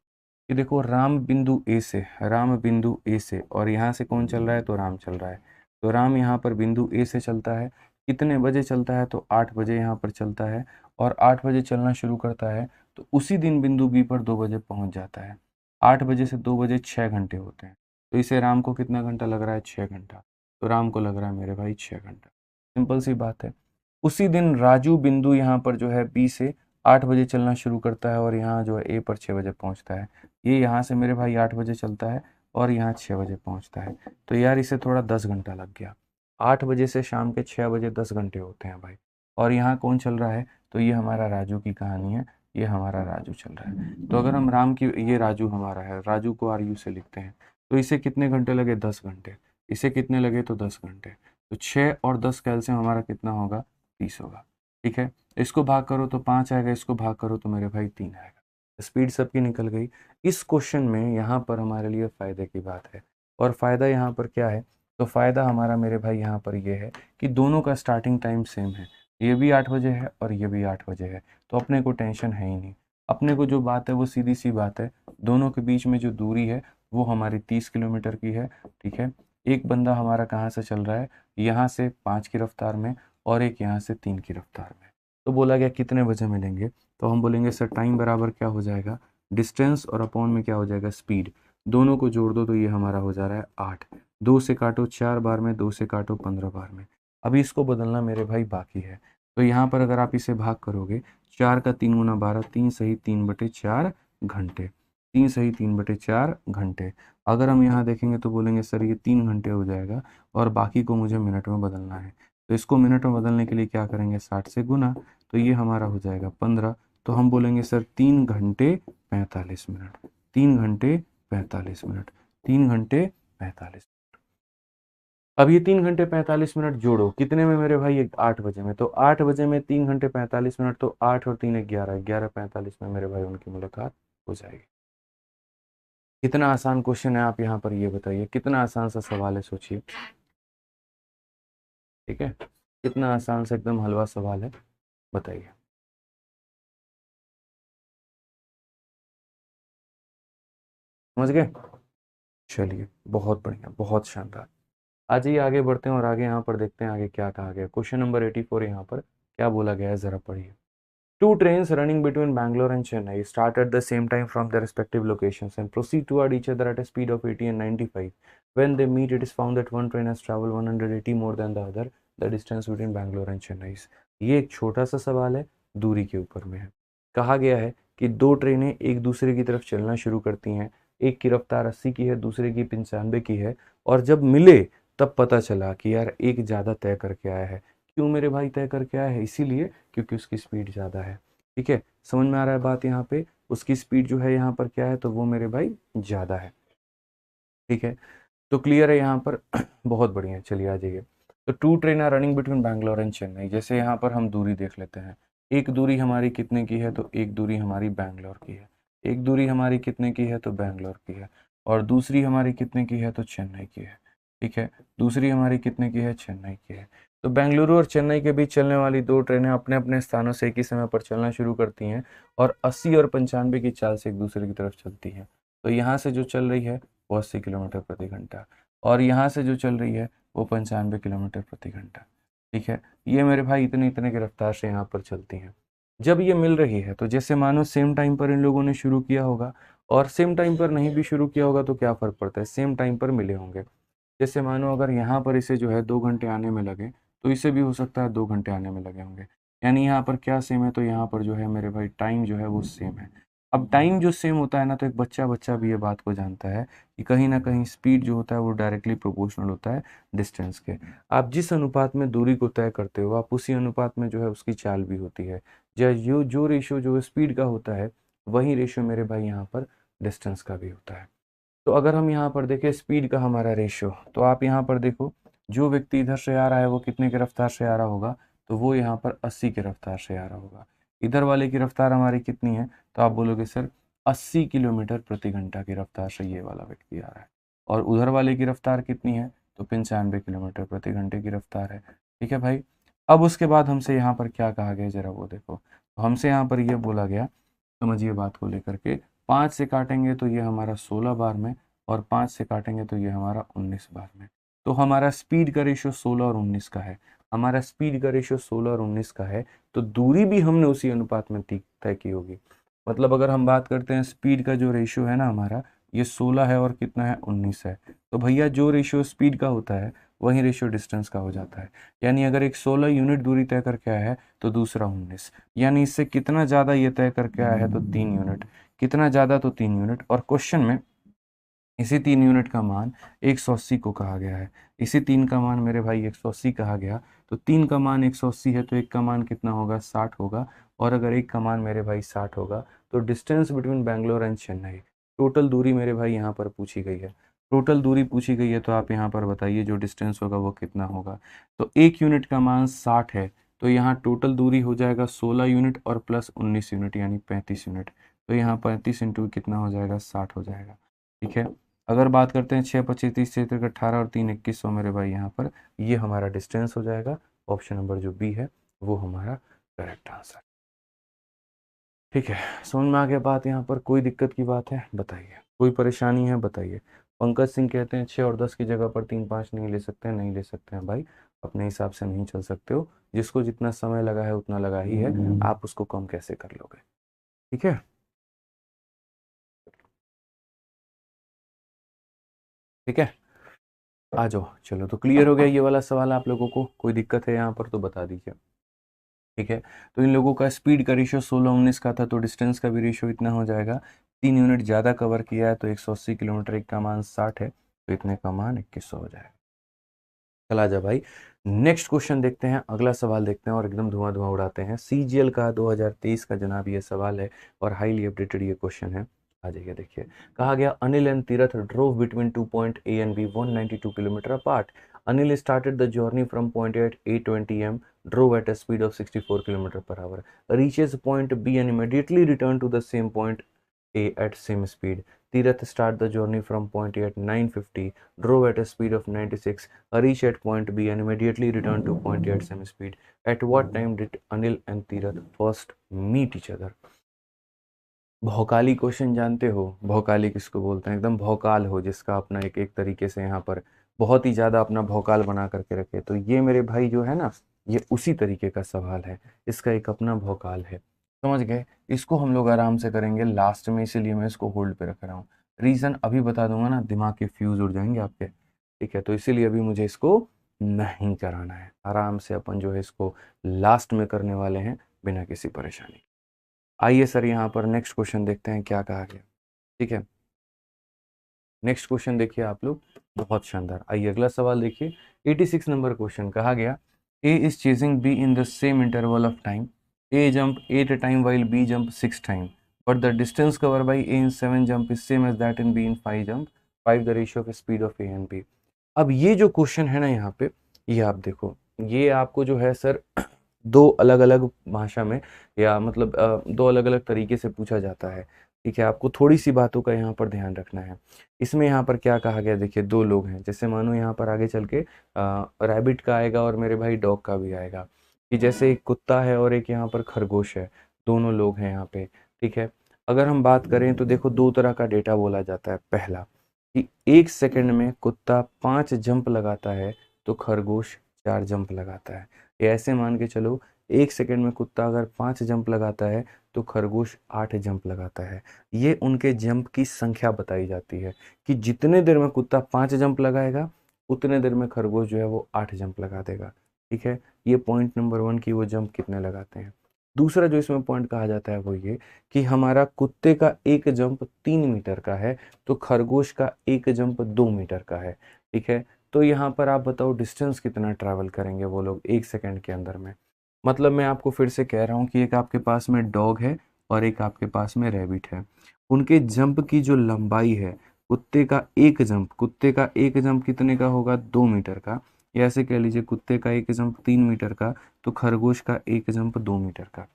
ये देखो राम बिंदु ए से, राम बिंदु ए से, और यहाँ से कौन चल रहा है, तो राम चल रहा है। तो राम यहाँ पर बिंदु ए से चलता है, कितने बजे चलता है, तो 8 बजे यहाँ पर चलता है। और 8 बजे चलना शुरू करता है तो उसी दिन बिंदु बी पर 2 बजे पहुँच जाता है। 8 बजे से 2 बजे 6 घंटे होते हैं। तो इसे राम को कितना घंटा लग रहा है, 6 घंटा। तो राम को लग रहा है मेरे भाई 6 घंटा। सिंपल सी बात है। उसी दिन राजू बिंदु यहाँ पर जो है बी से 8 बजे चलना शुरू करता है और यहाँ जो है ए पर 6 बजे पहुँचता है। ये यहाँ से मेरे भाई 8 बजे चलता है और यहाँ 6 बजे पहुँचता है। तो यार इसे थोड़ा 10 घंटा लग गया। 8 बजे से शाम के 6 बजे 10 घंटे होते हैं भाई। और यहाँ कौन चल रहा है, तो ये हमारा राजू की कहानी है, ये हमारा राजू चल रहा है। तो अगर हम राम की, ये राजू हमारा है, राजू को आर यू से लिखते हैं। तो इसे कितने घंटे लगे, 10 घंटे। इसे कितने लगे, तो 10 घंटे। तो 6 और 10 का एलसीएम हमारा कितना होगा, 30 होगा। ठीक है, इसको भाग करो तो 5 आएगा, इसको भाग करो तो मेरे भाई 3 आएगा। स्पीड सबकी निकल गई। इस क्वेश्चन में यहाँ पर हमारे लिए फ़ायदे की बात है। और फ़ायदा यहाँ पर क्या है, तो फ़ायदा हमारा मेरे भाई यहाँ पर ये है कि दोनों का स्टार्टिंग टाइम सेम है। ये भी 8 बजे है और ये भी 8 बजे है। तो अपने को टेंशन है ही नहीं। अपने को जो बात है वो सीधी सी बात है, दोनों के बीच में जो दूरी है वो हमारी 30 किलोमीटर की है। ठीक है, एक बंदा हमारा कहाँ से चल रहा है, यहाँ से 5 की रफ्तार में, और एक यहाँ से 3 की रफ्तार में। तो बोला गया कितने बजे मिलेंगे, तो हम बोलेंगे सर टाइम बराबर क्या हो जाएगा, डिस्टेंस और अपॉन में क्या हो जाएगा, स्पीड। दोनों को जोड़ दो तो ये हमारा हो जा रहा है 8। 2 से काटो 4 बार में, 2 से काटो 15 बार में। अभी इसको बदलना मेरे भाई बाकी है। तो यहाँ पर अगर आप इसे भाग करोगे, 4 का 3 गुना 12, 3 सही 3/4 घंटे। 3 सही 3/4 घंटे। अगर हम यहाँ देखेंगे तो बोलेंगे सर ये 3 घंटे हो जाएगा और बाकी को मुझे मिनट में बदलना है। तो इसको मिनट में बदलने के लिए क्या करेंगे, 60 से गुना, तो ये हमारा हो जाएगा 15। तो हम बोलेंगे सर 3 घंटे 45 मिनट, 3 घंटे 45 मिनट, 3 घंटे 45। अब ये 3 घंटे 45 मिनट जोड़ो कितने में मेरे भाई, 8 बजे में। तो 8 बजे में 3 घंटे 45 मिनट, तो 8 और 3 11, 11:45 में मेरे भाई उनकी मुलाकात हो जाएगी। कितना आसान क्वेश्चन है, आप यहाँ पर ये बताइए, कितना आसान सा सवाल है, सोचिए। ठीक है, कितना आसान सा एकदम हलवा सवाल है, बताइए। समझ गए? चलिए, बहुत बढ़िया, बहुत शानदार। आज ही आगे बढ़ते हैं और आगे यहाँ पर देखते हैं आगे क्या कहा गया। क्वेश्चन नंबर 84 यहाँ पर क्या बोला गया है, जरा पढ़िए। Two trains running between Bangalore and Chennai start at the same time from their respective locations and proceed toward each other at a speed of 80 and 95. When they meet, it is found that one train has traveled 180 more than the other. The distance between Bangalore and Chennai is. ये एक छोटा सा सवाल है, दूरी के ऊपर में है। कहा गया है कि दो ट्रेनें एक दूसरे की तरफ चलना शुरू करती हैं, एक की रफ्तार 80 की है, दूसरे की 95 की है, और जब मिले तब पता चला कि यार एक ज़्यादा तय करके आया है। क्यों मेरे भाई तय करके आया है? इसीलिए क्योंकि उसकी स्पीड ज़्यादा है। ठीक है, समझ में आ रहा है बात यहाँ पे? उसकी स्पीड जो है यहाँ पर क्या है, तो वो मेरे भाई ज़्यादा है। ठीक है, तो क्लियर है यहाँ पर? बहुत बढ़िया, चलिए आ जाइए। तो two train are running between Bangalore and Chennai. जैसे यहाँ पर हम दूरी देख लेते हैं, एक दूरी हमारी कितने की है, तो एक दूरी हमारी बैंगलोर की है। एक दूरी हमारी कितने की है, तो बैंगलोर की है। और दूसरी हमारी कितने की है, तो चेन्नई की है। ठीक है, दूसरी हमारी कितने की है, चेन्नई की है। तो बेंगलुरु और चेन्नई के बीच चलने वाली दो ट्रेनें अपने अपने स्थानों से एक ही समय पर चलना शुरू करती हैं और 80 और 95 की चाल से एक दूसरे की तरफ चलती हैं। तो यहाँ से जो चल रही है वो 80 किलोमीटर प्रति घंटा, और यहाँ से जो चल रही है वो 95 किलोमीटर प्रति घंटा। ठीक है, ये मेरे भाई इतने इतने की रफ्तार से यहाँ पर चलती हैं। जब ये मिल रही है तो जैसे मानो सेम टाइम पर इन लोगों ने शुरू किया होगा और सेम टाइम पर नहीं भी शुरू किया होगा तो क्या फ़र्क पड़ता है, सेम टाइम पर मिले होंगे। जैसे मानो अगर यहाँ पर इसे जो है 2 घंटे आने में लगे, तो इसे भी हो सकता है 2 घंटे आने में लगे होंगे। यानी यहाँ पर क्या सेम है, तो यहाँ पर जो है मेरे भाई टाइम जो है वो सेम है। अब टाइम जो सेम होता है ना, तो एक बच्चा बच्चा भी ये बात को जानता है कि कहीं न कहीं स्पीड जो होता है वो डायरेक्टली प्रोपोर्शनल होता है डिस्टेंस के। आप जिस अनुपात में दूरी को तय करते हो, आप उसी अनुपात में जो है उसकी चाल भी होती है। जो रेशियो जो स्पीड का होता है, वही रेशियो मेरे भाई यहाँ पर डिस्टेंस का भी होता है। तो अगर हम यहाँ पर देखें स्पीड का हमारा रेशियो, तो आप यहाँ पर देखो, जो व्यक्ति इधर से आ रहा है वो कितने की रफ्तार से आ रहा होगा, तो वो यहाँ पर 80 की रफ्तार से आ रहा होगा। इधर वाले की रफ्तार हमारी कितनी है, तो आप बोलोगे सर 80 किलोमीटर प्रति घंटा की रफ्तार से ये वाला व्यक्ति आ रहा है। और उधर वाले की रफ्तार कितनी है, तो 95 किलोमीटर प्रति घंटे की रफ्तार है। ठीक है भाई, अब उसके बाद हमसे यहाँ पर क्या कहा गया, जरा वो देखो। तो हमसे यहाँ पर यह बोला गया, समझिए बात को लेकर के, 5 से काटेंगे तो ये हमारा 16 बार में, और 5 से काटेंगे तो ये हमारा 19 बार में। तो हमारा स्पीड का रेशियो 16 और 19 का है। हमारा स्पीड का रेशियो 16 और 19 का है, तो दूरी भी हमने उसी अनुपात में तय की होगी। मतलब अगर हम बात करते हैं स्पीड का जो रेशियो है ना हमारा, ये 16 है और कितना है, 19 है। तो भैया जो रेशियो स्पीड का होता है वही रेशियो डिस्टेंस का हो जाता है। यानी अगर एक 16 यूनिट दूरी तय करके आया है तो दूसरा 19, यानी इससे कितना ज़्यादा ये तय करके आया है, तो 3 यूनिट। कितना ज़्यादा, तो 3 यूनिट। और क्वेश्चन में इसी 3 यूनिट का मान 180 को कहा गया है। इसी 3 का मान मेरे भाई 180 कहा गया। तो 3 का मान 180 है, तो एक का मान कितना होगा, 60 होगा। और अगर एक का मान मेरे भाई 60 होगा, तो distance between Bangalore and Chennai, total दूरी मेरे भाई यहाँ पर पूछी गई है। टोटल दूरी पूछी गई है, तो आप यहाँ पर बताइए जो डिस्टेंस होगा वो कितना होगा। तो एक यूनिट का मान 60 है, तो यहाँ टोटल दूरी हो जाएगा 16 यूनिट और प्लस 19 यूनिट, यानी 35 यूनिट। तो यहाँ 35 इंटू कितना हो जाएगा, 60 हो जाएगा। ठीक है, अगर बात करते हैं 6 25 30 क्षेत्र का 18 और 3 2100 मेरे भाई, यहाँ पर ये हमारा डिस्टेंस हो जाएगा। ऑप्शन नंबर जो बी है वो हमारा करेक्ट आंसर। ठीक है, समझ में आ गया बात? यहाँ पर कोई दिक्कत की बात है, बताइए। कोई परेशानी है, बताइए। पंकज सिंह कहते हैं 6 और 10 की जगह पर 3 5 नहीं ले सकते हैं। नहीं ले सकते हैं भाई, अपने हिसाब से नहीं चल सकते हो। जिसको जितना समय लगा है उतना लगा ही है, आप उसको कम कैसे कर लोगे? ठीक है, ठीक है, आ जाओ। चलो, तो क्लियर हो गया ये वाला सवाल आप लोगों को? कोई दिक्कत है यहाँ पर तो बता दीजिए। ठीक है, तो इन लोगों का स्पीड का रेशियो 16 19 का था, तो डिस्टेंस का भी रेशियो इतना हो जाएगा 3 यूनिट ज़्यादा कवर किया है तो 180 किलोमीटर, एक का मान 60 है तो इतने का मान 2100 हो जाएगा। चला जा भाई, नेक्स्ट क्वेश्चन देखते हैं, अगला सवाल देखते हैं और एकदम धुआं धुआं उड़ाते हैं। सीजीएल का 2023 का जनाब ये सवाल है और हाईली अपडेटेड ये क्वेश्चन है। आ जाइए देखिए, कहा गया Anil and Tirath drove between 2 point A and B 192 kilometre apart. Anil started the journey from point A at 8:20 am, drove at a speed of 64 km per hour, reaches point B and immediately returned to the same point A at same speed. Tirath start the journey from point A at 9:50, drove at a speed of 96, reached at point B and immediately returned to point A at same speed. At what time did Anil and Tirath first meet each other? भौकाली question जानते हो, भौकाली किसको बोलते हैं? एकदम भौकाल हो, जिसका अपना एक एक तरीके से यहाँ पर बहुत ही ज़्यादा अपना भौकाल बना करके रखे, तो ये मेरे भाई जो है ना, ये उसी तरीके का सवाल है, इसका एक अपना भौकाल है। समझ गए? इसको हम लोग आराम से करेंगे लास्ट में, इसीलिए मैं इसको होल्ड पे रख रहा हूँ। रीज़न अभी बता दूंगा ना, दिमाग के फ्यूज़ उड़ जाएंगे आपके, ठीक है? तो इसीलिए अभी मुझे इसको नहीं कराना है, आराम से अपन जो है इसको लास्ट में करने वाले हैं बिना किसी परेशानी। आइए सर, यहाँ पर नेक्स्ट क्वेश्चन देखते हैं क्या कहा गया, ठीक है? नेक्स्ट क्वेश्चन देखिए आप लोग, बहुत शानदार। आइए अगला सवाल देखिए, 86 नंबर क्वेश्चन। कहा गया A is chasing B in the same interval of time, A jump 8 time while B jump 6 time, but the distance cover by A in 7 jump is same as that in B in 5 jump, 5 the ratio of speed of A and B. अब ये जो question है ना यहाँ पे, ये आप देखो, ये आपको जो है सर दो अलग अलग भाषा में, या मतलब दो अलग अलग तरीके से पूछा जाता है, ठीक है? आपको थोड़ी सी बातों का यहाँ पर ध्यान रखना है। इसमें यहाँ पर क्या कहा गया, देखिए दो लोग हैं, जैसे मानो यहाँ पर आगे चल के रैबिट का आएगा और मेरे भाई डॉग का भी आएगा, कि जैसे एक कुत्ता है और एक यहाँ पर खरगोश है, दोनों लोग हैं यहाँ पे, ठीक है? अगर हम बात करें तो देखो दो तरह का डेटा बोला जाता है। पहला कि 1 सेकंड में कुत्ता 5 जंप लगाता है तो खरगोश 4 जंप लगाता है। ये ऐसे मान के चलो, 1 सेकंड में कुत्ता अगर 5 जंप लगाता है तो खरगोश 8 जंप लगाता है। ये उनके जंप की संख्या बताई जाती है कि जितने देर में कुत्ता 5 जंप लगाएगा उतने देर में खरगोश जो है वो 8 जंप लगा देगा, ठीक है? ये पॉइंट नंबर 1 की वो जंप कितने लगाते हैं। दूसरा जो इसमें पॉइंट कहा जाता है वो ये कि हमारा कुत्ते का एक जंप 3 मीटर का है तो खरगोश का एक जंप 2 मीटर का है, ठीक है? तो यहाँ पर आप बताओ डिस्टेंस कितना ट्रैवल करेंगे वो लोग 1 सेकंड के अंदर में। मतलब मैं आपको फिर से कह रहा हूँ कि एक आपके पास में डॉग है और एक आपके पास में रैबिट है, उनके जंप की जो लंबाई है, कुत्ते का एक जंप कितने का होगा, 2 मीटर का, या ऐसे कह लीजिए कुत्ते का एक जंप 3 मीटर का तो खरगोश का एक जंप 2 मीटर का,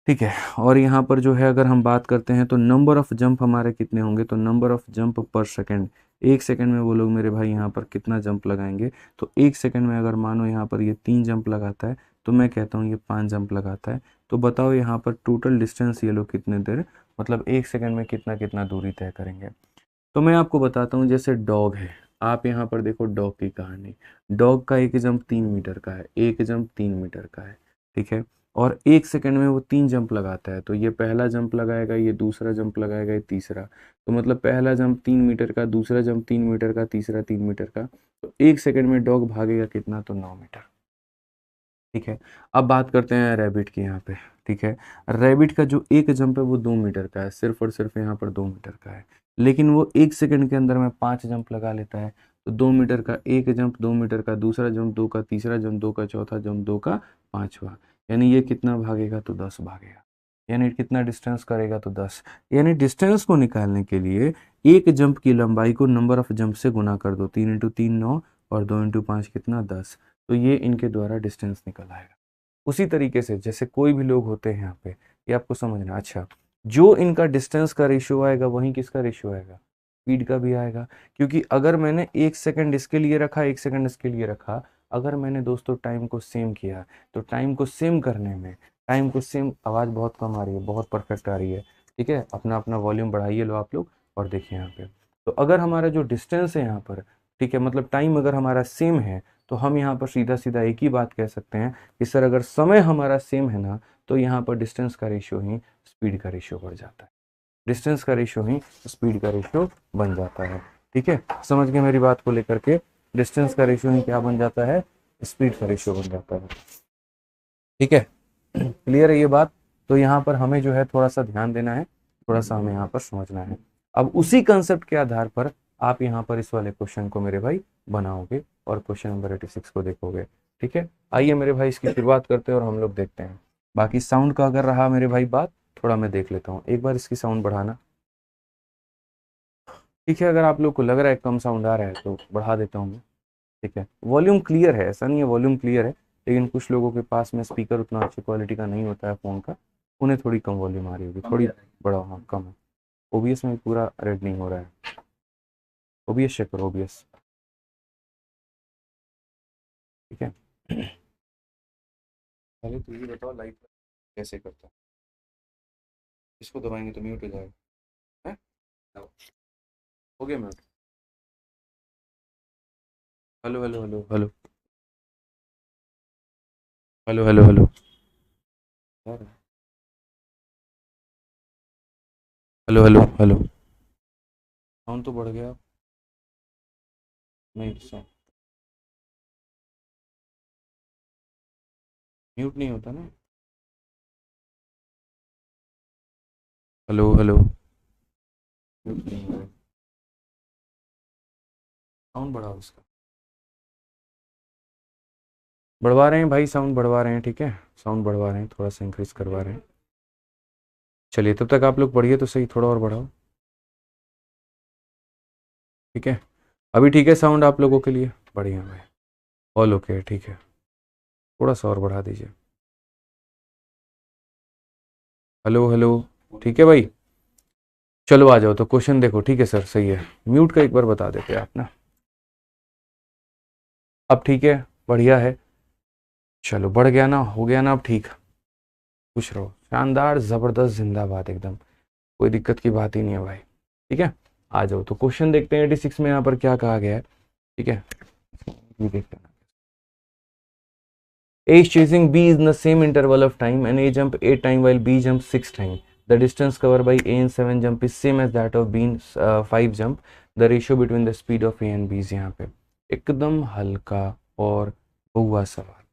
ठीक है? और यहाँ पर जो है अगर हम बात करते हैं तो नंबर ऑफ जंप हमारे कितने होंगे, तो नंबर ऑफ जंप पर सेकंड, 1 सेकंड में वो लोग मेरे भाई यहाँ पर कितना जंप लगाएंगे, तो 1 सेकंड में अगर मानो यहाँ पर ये 3 जंप लगाता है तो मैं कहता हूँ ये 5 जंप लगाता है। तो बताओ यहाँ पर टोटल डिस्टेंस ये लोग कितने देर, मतलब 1 सेकंड में कितना कितना दूरी तय करेंगे। तो मैं आपको बताता हूँ, जैसे डॉग है, आप यहाँ पर देखो डॉग की कहानी, डॉग का एक जंप 3 मीटर का है, एक जंप 3 मीटर का है, ठीक है? और 1 सेकंड में वो 3 जंप लगाता है, तो ये पहला जंप लगाएगा, ये दूसरा जंप लगाएगा, ये तीसरा, तो मतलब पहला जंप 3 मीटर का, दूसरा जंप 3 मीटर का, तीसरा 3 मीटर का, तो 1 सेकंड में डॉग भागेगा कितना, तो 9 मीटर, ठीक है? अब बात करते हैं रैबिट की यहाँ पे, ठीक है? रैबिट का जो एक जंप है वो 2 मीटर का है, सिर्फ और सिर्फ यहाँ पर 2 मीटर का है, लेकिन वो 1 सेकंड के अंदर में 5 जंप लगा लेता है। तो 2 मीटर का एक जंप, 2 मीटर का दूसरा जंप, 2 का तीसरा जंप, 2 का चौथा जंप, 2 का पांचवा, यानी ये कितना भागेगा, तो 10 भागेगा। यानी कितना डिस्टेंस करेगा, तो 10। यानी डिस्टेंस को निकालने के लिए एक जंप की लंबाई को नंबर ऑफ जंप से गुना कर दो, 3 × 3 9 और 2 × 5 कितना, 10। तो ये इनके द्वारा डिस्टेंस निकल आएगा। उसी तरीके से जैसे कोई भी लोग होते हैं यहाँ पे, ये आपको समझना। अच्छा, जो इनका डिस्टेंस का रेशियो आएगा वहीं किसका रेशियो आएगा, स्पीड का भी आएगा। क्योंकि अगर मैंने 1 सेकंड इसके लिए रखा, 1 सेकंड इसके लिए रखा, अगर मैंने दोस्तों टाइम को सेम किया, तो टाइम को सेम करने में, टाइम को सेम, आवाज़ बहुत कम आ रही है, बहुत परफेक्ट आ रही है, ठीक है? अपना अपना वॉल्यूम बढ़ाइए लो आप लोग और देखिए यहाँ पे। तो अगर हमारा जो डिस्टेंस है यहाँ पर, ठीक है, मतलब टाइम अगर हमारा सेम है, तो हम यहाँ पर सीधा सीधा एक ही बात कह सकते हैं कि सर अगर समय हमारा सेम है ना, तो यहाँ पर डिस्टेंस का रेशियो ही स्पीड का रेशियो बढ़ जाता है, डिस्टेंस का रेशियो ही स्पीड का रेशियो बन जाता है, ठीक है? समझ गए मेरी बात को लेकर के, डिस्टेंस का रेशियो ही क्या बन जाता है, स्पीड का रेशियो बन जाता है, ठीक है? क्लियर है ये बात? तो यहाँ पर हमें जो है थोड़ा सा ध्यान देना है, थोड़ा सा हमें यहाँ पर समझना है। अब उसी कंसेप्ट के आधार पर आप यहाँ पर इस वाले क्वेश्चन को मेरे भाई बनाओगे और क्वेश्चन नंबर 86 को देखोगे। ठीक है, आइए मेरे भाई इसकी शुरुआत करते हैं और हम लोग देखते हैं। बाकी साउंड का अगर रहा मेरे भाई बात, थोड़ा मैं देख लेता हूँ, एक बार इसकी साउंड बढ़ाना। ठीक है, अगर आप लोग को लग रहा है कम साउंड आ रहा है तो बढ़ा देता हूँ मैं। ठीक है, वॉल्यूम क्लियर है, ऐसा नहीं है वॉल्यूम क्लियर है, लेकिन कुछ लोगों के पास में स्पीकर उतना अच्छी क्वालिटी का नहीं होता है फ़ोन का, उन्हें थोड़ी कम वॉल्यूम आ रही होगी, थोड़ी बड़ा, हाँ कम है। ओबीएस में पूरा रेड नहीं हो रहा है, ओबीएस चेक करो ओबीएस। ठीक है, पहले तो ये बताओ लाइव कैसे करता है, इसको दबाएंगे तो म्यूट हो जाएगा है? हो गया mute. Hello hello hello hello hello hello hello, hello hello hello, sound तो बढ़ गया। नहीं साउंड म्यूट नहीं होता ना। हेलो हेलो, म्यूट नहीं हो रहा, साउंड बढ़ाओ इसका। बढ़वा रहे हैं भाई, साउंड बढ़वा रहे हैं, ठीक है, साउंड बढ़वा रहे हैं, थोड़ा सा इंक्रीज करवा रहे हैं। चलिए तब तक आप लोग पढ़िए तो सही, थोड़ा और बढ़ाओ। ठीक है, अभी ठीक है साउंड आप लोगों के लिए? बढ़िया भाई, ऑल ओके, ठीक है, थोड़ा सा और बढ़ा दीजिए। हेलो हेलो, ठीक है भाई, चलो आ जाओ तो क्वेश्चन देखो। ठीक है सर, सही है, म्यूट का एक बार बता देते आप ना। अब ठीक है, बढ़िया है, चलो बढ़ गया ना, हो गया ना अब ठीक? खुश रहो, शानदार, ज़बरदस्त, जिंदाबाद एकदम, कोई दिक्कत की बात ही नहीं है भाई। ठीक है, आ जाओ तो क्वेश्चन देखते हैं 86 में यहाँ पर क्या कहा गया है। ठीक है, ये देखते हैं। A is chasing B in the same interval of time and A jump 8 times while B jump 6 times. The distance covered by A in 7 jump is same as that of B in 5 jump. The ratio between the speed of A and B is यहाँ पे एकदम हल्का और बहुआ सवाल।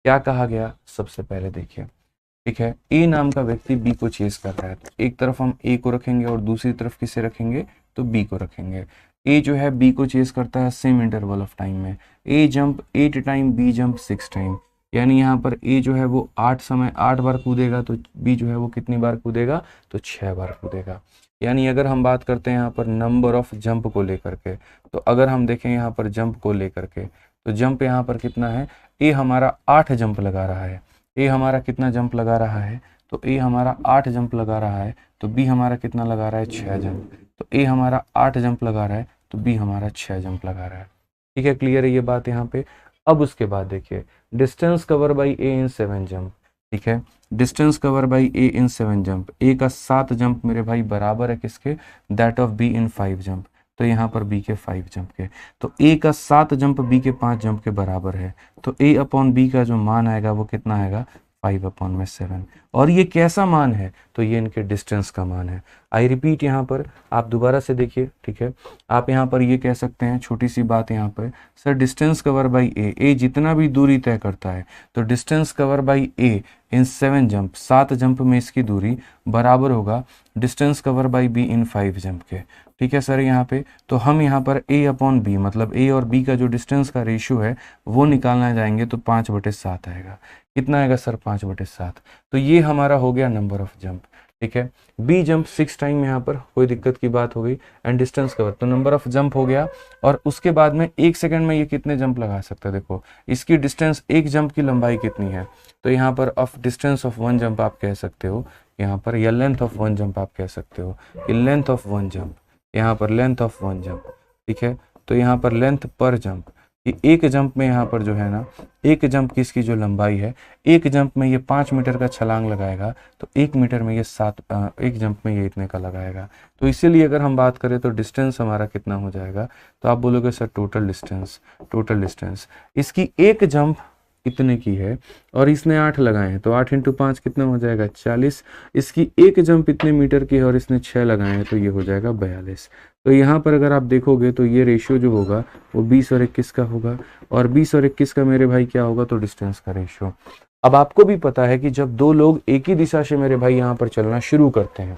क्या कहा गया, सबसे पहले देखिए। ठीक है, ए नाम का व्यक्ति बी को चेस कर रहा है, तो एक तरफ हम ए को रखेंगे और दूसरी तरफ किसे रखेंगे, तो बी को रखेंगे। ए जो है बी को चेस करता है सेम इंटरवल ऑफ टाइम में, A jump 8 time, B jump 6 time, यानी यहाँ पर ए जो है वो 8 बार कूदेगा, तो बी जो है वो कितनी बार कूदेगा, तो 6 बार कूदेगा। यानी अगर हम बात करते हैं यहाँ पर नंबर ऑफ जंप को लेकर के, तो अगर हम देखें यहाँ पर जंप को लेकर के, तो जंप यहाँ पर कितना है, ए हमारा 8 जंप लगा रहा है, ए हमारा कितना जंप लगा रहा है, तो ए हमारा 8 जंप लगा रहा है, तो बी हमारा कितना लगा रहा है, 6 जंप। तो ए हमारा 8 जंप लगा रहा है, तो बी हमारा 6 जंप लगा रहा है। ठीक है, क्लियर है ये बात यहाँ पे? अब उसके बाद देखिए, distance cover by A in 7 jump. ठीक है, distance cover by A in 7 jump, A का 7 जंप मेरे भाई बराबर है किसके, that of B in 5 jump, तो यहाँ पर बी के 5 जंप के, तो ए का 7 जंप बी के 5 जंप के बराबर है, तो ए अपॉन बी का जो मान आएगा वो कितना आएगा, 5 अपॉन में 7। और ये कैसा मान है, तो ये इनके डिस्टेंस का मान है। आई रिपीट, यहाँ पर आप दोबारा से देखिए। ठीक है, आप यहाँ पर ये कह सकते हैं, छोटी सी बात यहाँ पर, सर डिस्टेंस कवर बाई ए, ए जितना भी दूरी तय करता है, तो distance cover by A in 7 jump, 7 jump में इसकी दूरी बराबर होगा distance cover by B in 5 jump के। ठीक है सर, यहाँ पे तो हम यहाँ पर a अपॉन बी, मतलब a और b का जो डिस्टेंस का रेशियो है वो निकालना जाएंगे, तो 5/7 आएगा। कितना आएगा सर, 5/7। तो ये हमारा हो गया नंबर ऑफ जंप। ठीक है, बी जंप 6 टाइम, यहाँ पर कोई दिक्कत की बात हो गई, एंड डिस्टेंस कवर, तो नंबर ऑफ जंप हो गया। और उसके बाद में 1 सेकंड में ये कितने जंप लगा सकता है, देखो इसकी डिस्टेंस, एक जंप की लंबाई कितनी है, तो यहाँ पर ऑफ डिस्टेंस ऑफ 1 जंप आप कह सकते हो यहाँ पर, या लेंथ ऑफ 1 जंप आप कह सकते हो कि लेंथ ऑफ 1 जंप, यहाँ पर लेंथ ऑफ 1 जंप। ठीक है, तो यहाँ पर लेंथ पर जंप, कि एक जंप में यहाँ पर जो है ना, एक जंप की इसकी जो लंबाई है, एक जंप में ये 5 मीटर का छलांग लगाएगा, तो 1 मीटर में ये एक जंप में ये इतने का लगाएगा। तो इसीलिए अगर हम बात करें तो डिस्टेंस हमारा कितना हो जाएगा, तो आप बोलोगे sir total distance, total distance इसकी एक जंप इतने की है और इसने 8 लगाए हैं, तो 8 इंटू 5 कितना हो जाएगा, 40। इसकी एक जंप इतने मीटर की है और इसने 6 लगाए हैं, तो ये हो जाएगा 42। तो यहाँ पर अगर आप देखोगे तो ये रेशियो जो होगा वो 20 और 21 का होगा, और 20 और 21 का मेरे भाई क्या होगा, तो डिस्टेंस का रेशियो। अब आपको भी पता है कि जब दो लोग एक ही दिशा से मेरे भाई यहाँ पर चलना शुरू करते हैं,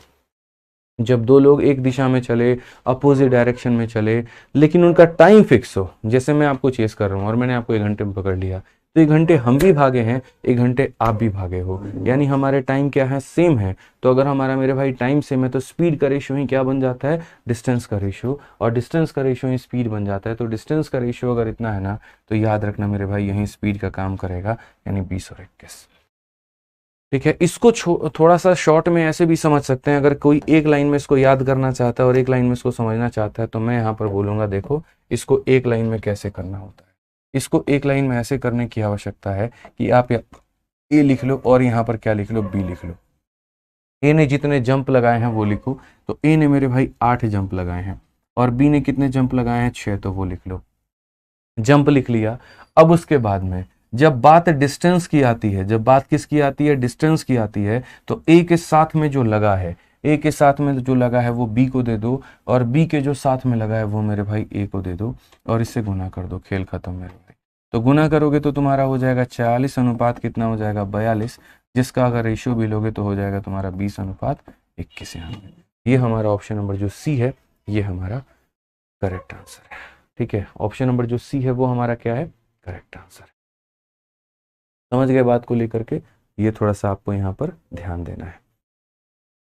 जब दो लोग एक दिशा में चले, अपोजिट डायरेक्शन में चले, लेकिन उनका टाइम फिक्स हो, जैसे मैं आपको चेस कर रहा हूँ और मैंने आपको 1 घंटे में पकड़ लिया, तो 1 घंटे हम भी भागे हैं, 1 घंटे आप भी भागे हो, यानी हमारे टाइम क्या है, सेम है। तो अगर हमारा मेरे भाई टाइम सेम है तो स्पीड का रेशियो ही क्या बन जाता है, डिस्टेंस का रेशियो, और डिस्टेंस का रेशियो ही स्पीड बन जाता है। तो डिस्टेंस का रेशियो अगर इतना है ना, तो याद रखना मेरे भाई यही स्पीड का काम करेगा, यानी 20 और 21। ठीक है, इसको थोड़ा सा शॉर्ट में ऐसे भी समझ सकते हैं, अगर कोई एक लाइन में इसको याद करना चाहता है और एक लाइन में इसको समझना चाहता है, तो मैं यहाँ पर बोलूँगा देखो इसको एक लाइन में कैसे करना होता है। इसको एक लाइन में ऐसे करने की आवश्यकता है कि आप ए लिख लो और यहाँ पर क्या लिख लो, बी लिख लो। ए ने जितने जंप लगाए हैं वो लिखो, तो ए ने मेरे भाई 8 जंप लगाए हैं, और बी ने कितने जंप लगाए हैं, 6, तो वो लिख लो। जंप लिख लिया। अब उसके बाद में जब बात डिस्टेंस की आती है, जब बात किसकी आती है, डिस्टेंस की आती है, तो ए के साथ में जो लगा है, ए के साथ में जो लगा है वो बी को दे दो, और बी के जो साथ में लगा है वो मेरे भाई ए को दे दो, और इससे गुना कर दो, खेल खत्म मेरे भाई। तो गुना करोगे तो तुम्हारा हो जाएगा 40 अनुपात कितना हो जाएगा, 42, जिसका अगर रेशियो भी लोगे तो हो जाएगा तुम्हारा 20 अनुपात 21 यहाँ पे। ये हमारा ऑप्शन नंबर जो सी है, ये हमारा करेक्ट आंसर है। ठीक है, ऑप्शन नंबर जो सी है वो हमारा क्या है, करेक्ट आंसर है। समझ गए बात को लेकर के, ये थोड़ा सा आपको यहाँ पर ध्यान देना है।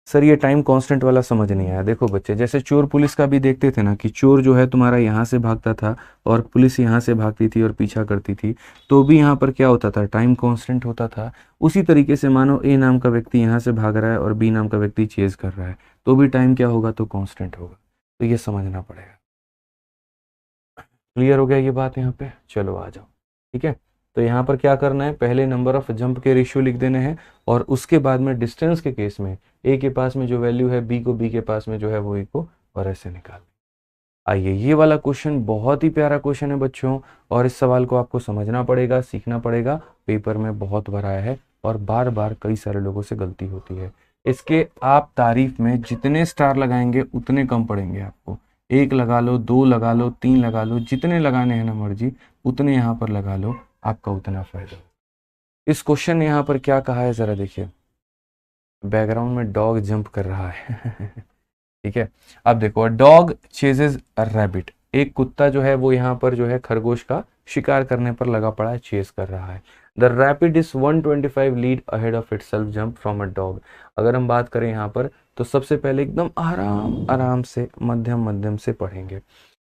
सर ये टाइम कांस्टेंट वाला समझ नहीं आया। देखो बच्चे, जैसे चोर पुलिस का भी देखते थे ना, कि चोर जो है तुम्हारा यहाँ से भागता था और पुलिस यहाँ से भागती थी और पीछा करती थी, तो भी यहाँ पर क्या होता था, टाइम कांस्टेंट होता था। उसी तरीके से मानो ए नाम का व्यक्ति यहाँ से भाग रहा है और बी नाम का व्यक्ति चेज कर रहा है, तो भी टाइम क्या होगा, तो कांस्टेंट होगा। तो ये समझना पड़ेगा। क्लियर हो गया ये बात यहाँ पे, चलो आ जाओ। ठीक है, तो यहाँ पर क्या करना है, पहले नंबर ऑफ जंप के रेशियो लिख देने हैं, और उसके बाद में डिस्टेंस के केस में ए के पास में जो वैल्यू है बी को, बी के पास में जो है वो ए को, और ऐसे निकाल। आइए, ये वाला क्वेश्चन बहुत ही प्यारा क्वेश्चन है बच्चों, और इस सवाल को आपको समझना पड़ेगा, सीखना पड़ेगा। पेपर में बहुत बार आया है और बार बार कई सारे लोगों से गलती होती है। इसके आप तारीफ में जितने स्टार लगाएंगे उतने कम पड़ेंगे आपको। 1 लगा लो, 2 लगा लो, 3 लगा लो, जितने लगाने हैं ना मर्जी उतने यहाँ पर लगा लो, आपका उतना फायदा। इस क्वेश्चन ने यहाँ पर क्या कहा है जरा देखिए, बैकग्राउंड में डॉग जंप कर रहा है ठीक है, अब देखो, डॉग चेजेस अ रैबिट, एक कुत्ता जो है वो यहाँ पर जो है खरगोश का शिकार करने पर लगा पड़ा है, चेस कर रहा है। The rapid is 125 lead ahead of it self jump from a dog. अगर हम बात करें यहाँ पर, तो सबसे पहले एकदम आराम आराम से, मध्यम मध्यम से पढ़ेंगे।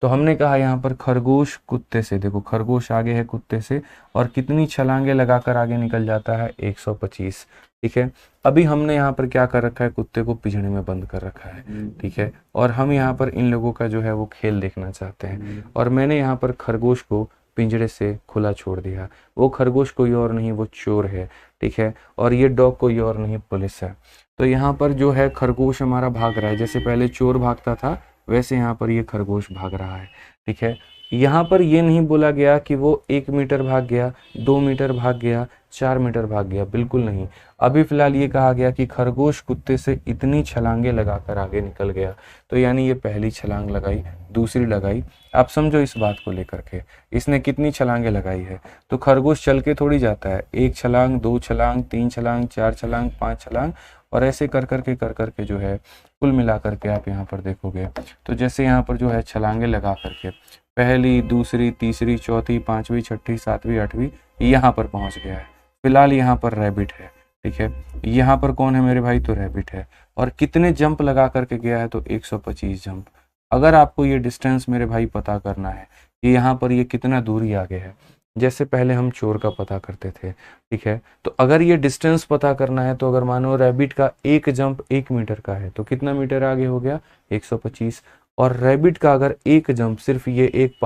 तो हमने कहा यहाँ पर खरगोश कुत्ते से, देखो खरगोश आगे है कुत्ते से, और कितनी छलांगे लगाकर आगे निकल जाता है, 125। ठीक है, अभी हमने यहाँ पर क्या कर रखा है, कुत्ते को पिंजरे में बंद कर रखा है। ठीक है, और हम यहाँ पर इन लोगों का जो है वो खेल देखना चाहते हैं, और मैंने यहाँ पर खरगोश को पिंजरे से खुला छोड़ दिया। वो खरगोश कोई और नहीं, वो चोर है। ठीक है, और ये डॉग कोई और नहीं, पुलिस है। तो यहाँ पर जो है खरगोश हमारा भाग रहा है, जैसे पहले चोर भागता था वैसे यहाँ पर ये खरगोश भाग रहा है। ठीक है, यहाँ पर ये नहीं बोला गया कि वो 1 मीटर भाग गया, 2 मीटर भाग गया, 4 मीटर भाग गया, बिल्कुल नहीं। अभी फिलहाल ये कहा गया कि खरगोश कुत्ते से इतनी छलांगे लगाकर आगे निकल गया। तो यानी ये पहली छलांग लगाई, दूसरी लगाई। आप समझो इस बात को लेकर के, इसने कितनी छलांगे लगाई है। तो खरगोश चल के थोड़ी जाता है, 1 छलांग, 2 छलांग, 3 छलांग, 4 छलांग, 5 छलांग, और ऐसे कर करके जो है कुल मिला करके आप यहाँ पर देखोगे, तो जैसे यहाँ पर जो है छलांगे लगा करके पहली, दूसरी, तीसरी, चौथी, 5वीं, 6ठी, 7वीं, 8वीं यहाँ पर पहुँच गया है। फिलहाल यहाँ पर रैबिट है। ठीक है, यहाँ पर कौन है मेरे भाई, तो रैबिट है, और कितने जंप लगा करके गया है, तो 125 जंप। अगर आपको ये डिस्टेंस मेरे भाई पता करना है कि यहाँ पर ये कितना दूरी आगे है, जैसे पहले हम चोर का पता करते थे। ठीक है, तो अगर ये डिस्टेंस पता करना है, तो अगर मानो रैबिट का एक जंप 1 मीटर का है, तो कितना मीटर आगे हो गया, 125। और रैबिट का अगर एक जंप, सिर्फ ये एक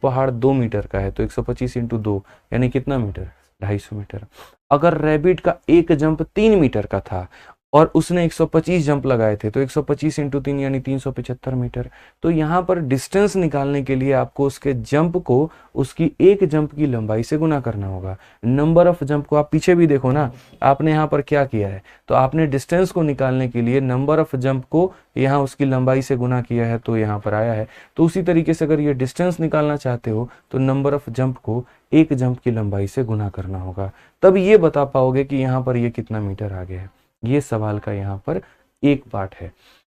पहाड़ 2 मीटर का है, तो 125 इंटू 2 यानी कितना मीटर, 250 मीटर। अगर रैबिट का एक जंप 3 मीटर का था और उसने 125 जंप लगाए थे, तो 125 इंटू 3 यानी 375 मीटर। तो यहाँ पर डिस्टेंस निकालने के लिए आपको उसके जंप को उसकी एक जंप की लंबाई से गुना करना होगा। नंबर ऑफ जंप को आप पीछे भी देखो ना, आपने यहाँ पर क्या किया है, तो आपने डिस्टेंस को निकालने के लिए नंबर ऑफ जंप को यहाँ उसकी लंबाई से गुना किया है, तो यहाँ पर आया है। तो उसी तरीके से अगर ये डिस्टेंस निकालना चाहते हो, तो नंबर ऑफ जंप को एक जंप की लंबाई से गुना करना होगा, तब ये बता पाओगे कि यहाँ पर ये कितना मीटर आगे है। ये सवाल का यहाँ पर एक पार्ट है।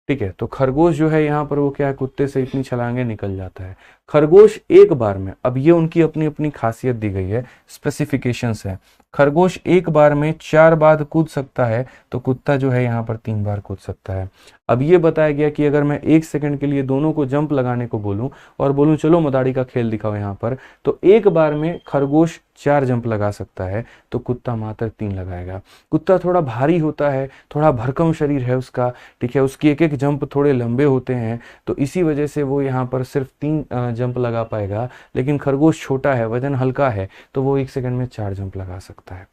ठीक है। तो खरगोश जो है यहाँ पर वो क्या है, कुत्ते से इतनी छलांगे निकल जाता है खरगोश एक बार में। अब ये उनकी अपनी अपनी खासियत दी गई है, स्पेसिफिकेशंस है। खरगोश एक बार में 4 बार कूद सकता है, तो कुत्ता जो है यहाँ पर 3 बार कूद सकता है। अब ये बताया गया कि अगर मैं 1 सेकंड के लिए दोनों को जंप लगाने को बोलूं और बोलूं चलो मदारी का खेल दिखाओ यहाँ पर, तो एक बार में खरगोश 4 जंप लगा सकता है, तो कुत्ता मात्र 3 लगाएगा। कुत्ता थोड़ा भारी होता है, थोड़ा भरकम शरीर है उसका, ठीक है, उसकी एक एक जंप थोड़े लंबे होते हैं, तो इसी वजह से वो यहाँ पर सिर्फ 3 जंप लगा पाएगा। लेकिन खरगोश छोटा है, वजन हल्का है, तो वो 1 सेकंड में 4 जंप लगा सकता है।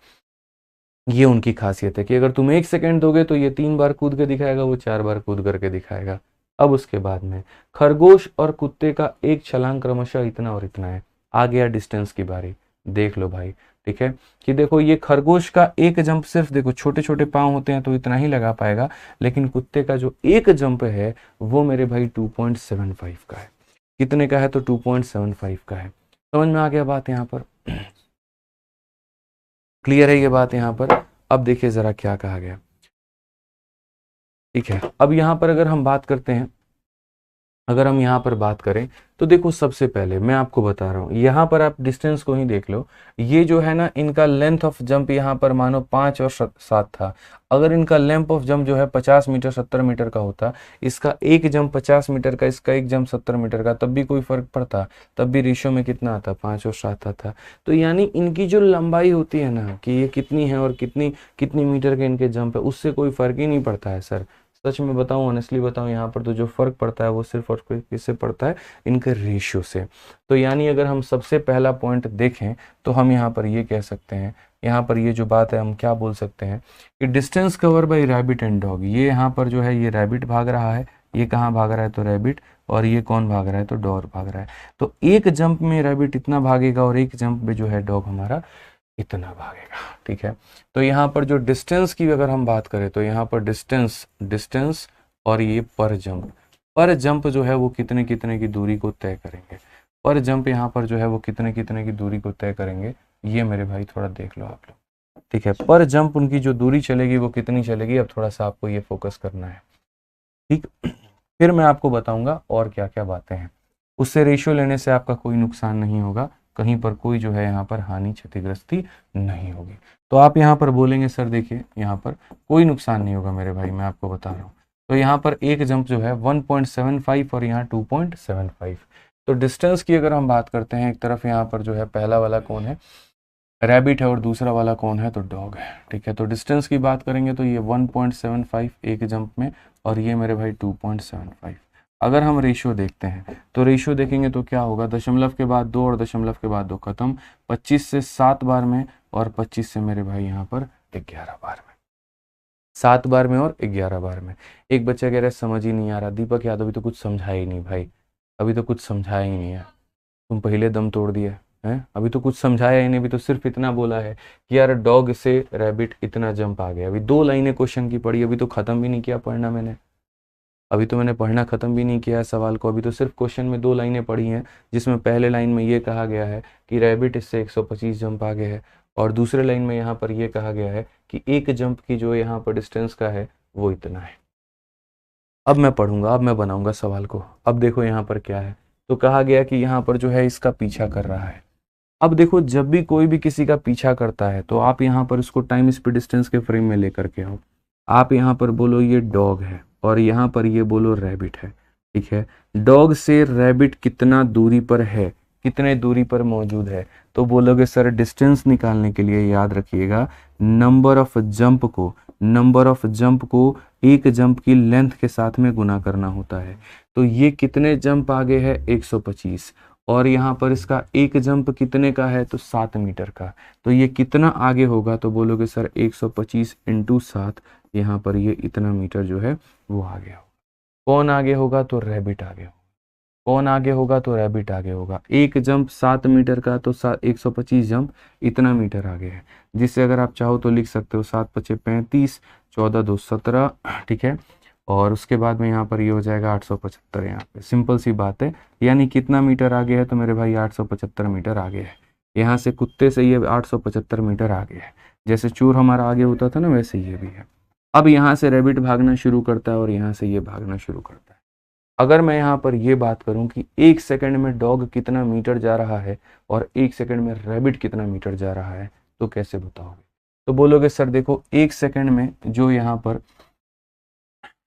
ये उनकी खासियत है कि अगर तुम 1 सेकंड दोगे तो ये 3 बार कूद के दिखाएगा, वो 4 बार कूद करके दिखाएगा। अब उसके बाद में खरगोश और कुत्ते का एक छलांग क्रमशः इतना और इतना है। आ गया डिस्टेंस की बारी, देख लो भाई, ठीक है, कि देखो ये खरगोश का एक जंप सिर्फ देखो छोटे छोटे पांव होते हैं तो इतना ही लगा पाएगा, लेकिन कुत्ते का जो एक जंप है वो मेरे भाई 2.75 का है। कितने का है, तो 2.75 का है। समझ में आ गया बात यहाँ पर? क्लियर है ये बात यहाँ पर? अब देखिए जरा क्या कहा गया, ठीक है। अब यहाँ पर अगर हम बात करते हैं, अगर हम यहाँ पर बात करें तो देखो सबसे पहले मैं आपको बता रहा हूँ, यहाँ पर आप डिस्टेंस को ही देख लो। ये जो है ना, इनका लेंथ ऑफ जंप यहाँ पर मानो 5 और 7 था। अगर इनका लेंथ ऑफ जंप जो है 50 मीटर 70 मीटर का होता, इसका एक जंप 50 मीटर का, इसका एक जंप 70 मीटर का, तब भी कोई फर्क पड़ता? तब भी रेशियो में कितना आता? 5 और 7 आता। तो यानी इनकी जो लंबाई होती है ना, कि ये कितनी है और कितनी कितनी मीटर के इनके जंप है, उससे कोई फर्क ही नहीं पड़ता है सर। सच में बताऊं, ऑनेस्टली बताऊं, यहाँ पर तो जो फर्क पड़ता है वो सिर्फ और किससे पड़ता है? इनके रेशियो से। तो यानी अगर हम सबसे पहला पॉइंट देखें तो हम यहाँ पर ये कह सकते हैं, यहाँ पर ये जो बात है हम क्या बोल सकते हैं कि distance cover by rabbit and dog. ये यहाँ पर जो है ये रैबिट भाग रहा है, ये कहाँ भाग रहा है? तो रैबिट। और ये कौन भाग रहा है? तो डॉग भाग रहा है। तो एक जंप में रैबिट इतना भागेगा और एक जंप में जो है डॉग हमारा इतना भागेगा, ठीक है। तो यहाँ पर जो डिस्टेंस की अगर हम बात करें तो यहाँ पर डिस्टेंस डिस्टेंस और ये पर जंप जो है वो कितने कितने की दूरी को तय करेंगे। पर जंप यहाँ पर जो है वो कितने कितने की दूरी को तय करेंगे, ये मेरे भाई थोड़ा देख लो आप लोग, ठीक है। पर जंप उनकी जो दूरी चलेगी वो कितनी चलेगी, अब थोड़ा सा आपको ये फोकस करना है, ठीक। फिर मैं आपको बताऊंगा और क्या क्या बातें हैं। उससे रेशियो लेने से आपका कोई नुकसान नहीं होगा, कहीं पर कोई जो है यहाँ पर हानि क्षतिग्रस्ती नहीं होगी। तो आप यहाँ पर बोलेंगे सर देखिए यहाँ पर कोई नुकसान नहीं होगा मेरे भाई, मैं आपको बता रहा हूँ। तो यहाँ पर एक जंप जो है 1.75 और यहाँ 2.75। तो डिस्टेंस की अगर हम बात करते हैं, एक तरफ यहाँ पर जो है पहला वाला कौन है? रैबिट है, और दूसरा वाला कौन है? तो डॉग है, ठीक है। तो डिस्टेंस की बात करेंगे तो ये 1.75 एक जंप में, और ये मेरे भाई 2.75। अगर हम रेशियो देखते हैं तो रेशियो देखेंगे तो क्या होगा? दशमलव के बाद 2 और दशमलव के बाद 2 खत्म, 25 से 7 बार में, और 25 से मेरे भाई यहाँ पर 11 बार में। 7 बार में और 11 बार में। एक बच्चा कह रहा है समझ ही नहीं आ रहा, दीपक यादव अभी तो कुछ समझाया ही नहीं भाई, अभी तो कुछ समझाया ही नहीं है, तुम पहले दम तोड़ दिया है, अभी तो कुछ समझाया ही नहीं, अभी तो सिर्फ इतना बोला है कि यार डॉग से रैबिट इतना जंप आ गया। अभी 2 लाइनें क्वेश्चन की पढ़ी, अभी तो खत्म भी नहीं किया पढ़ना मैंने, अभी तो मैंने पढ़ना खत्म भी नहीं किया है सवाल को, अभी तो सिर्फ क्वेश्चन में 2 लाइनें पढ़ी हैं, जिसमें पहले लाइन में ये कहा गया है कि रैबिट इससे 125 जंप आगे है, और दूसरे लाइन में यहाँ पर ये कहा गया है कि एक जंप की जो यहाँ पर डिस्टेंस का है वो इतना है। अब मैं पढ़ूंगा, अब मैं बनाऊंगा सवाल को। अब देखो यहाँ पर क्या है, तो कहा गया कि यहाँ पर जो है इसका पीछा कर रहा है। अब देखो जब भी कोई भी किसी का पीछा करता है तो आप यहाँ पर उसको टाइम स्पीड डिस्टेंस के फ्रेम में लेकर के आओ। आप यहाँ पर बोलो ये डॉग है, और यहाँ पर ये बोलो रैबिट है, ठीक है। डॉग से रैबिट कितना दूरी पर है, कितने दूरी पर मौजूद है? तो बोलोगे सर डिस्टेंस निकालने के लिए याद रखिएगा नंबर ऑफ जंप को एक जंप की लेंथ के साथ में गुना करना होता है। तो ये कितने जंप आगे है? 125, और यहाँ पर इसका एक जंप कितने का है? तो 7 मीटर का। तो ये कितना आगे होगा? तो बोलोगे सर 125 इंटू 7, यहाँ पर ये इतना मीटर जो है वो आगे होगा। कौन आगे होगा? तो रैबिट आगे होगा। कौन आगे होगा? तो रैबिट आगे होगा। एक जंप 7 मीटर का, तो 125 जंप इतना मीटर आगे है, जिससे अगर आप चाहो तो लिख सकते हो 7 पचे 35, 14 2 17, ठीक है। और उसके बाद में यहाँ पर ये हो जाएगा 875, यहाँ पे सिंपल सी बात है। यानी कितना मीटर आगे है? तो मेरे भाई 875 मीटर आगे है। यहाँ से कुत्ते से ये 875 मीटर आगे है। जैसे चूर हमारा आगे होता था ना, वैसे ये भी है। अब यहाँ से रैबिट भागना शुरू करता है और यहाँ से ये भागना शुरू करता है। अगर मैं यहाँ पर ये बात करूँ कि 1 सेकंड में डॉग कितना मीटर जा रहा है और 1 सेकंड में रैबिट कितना मीटर जा रहा है, तो कैसे बताओगे? तो बोलोगे सर देखो 1 सेकंड में जो यहाँ पर,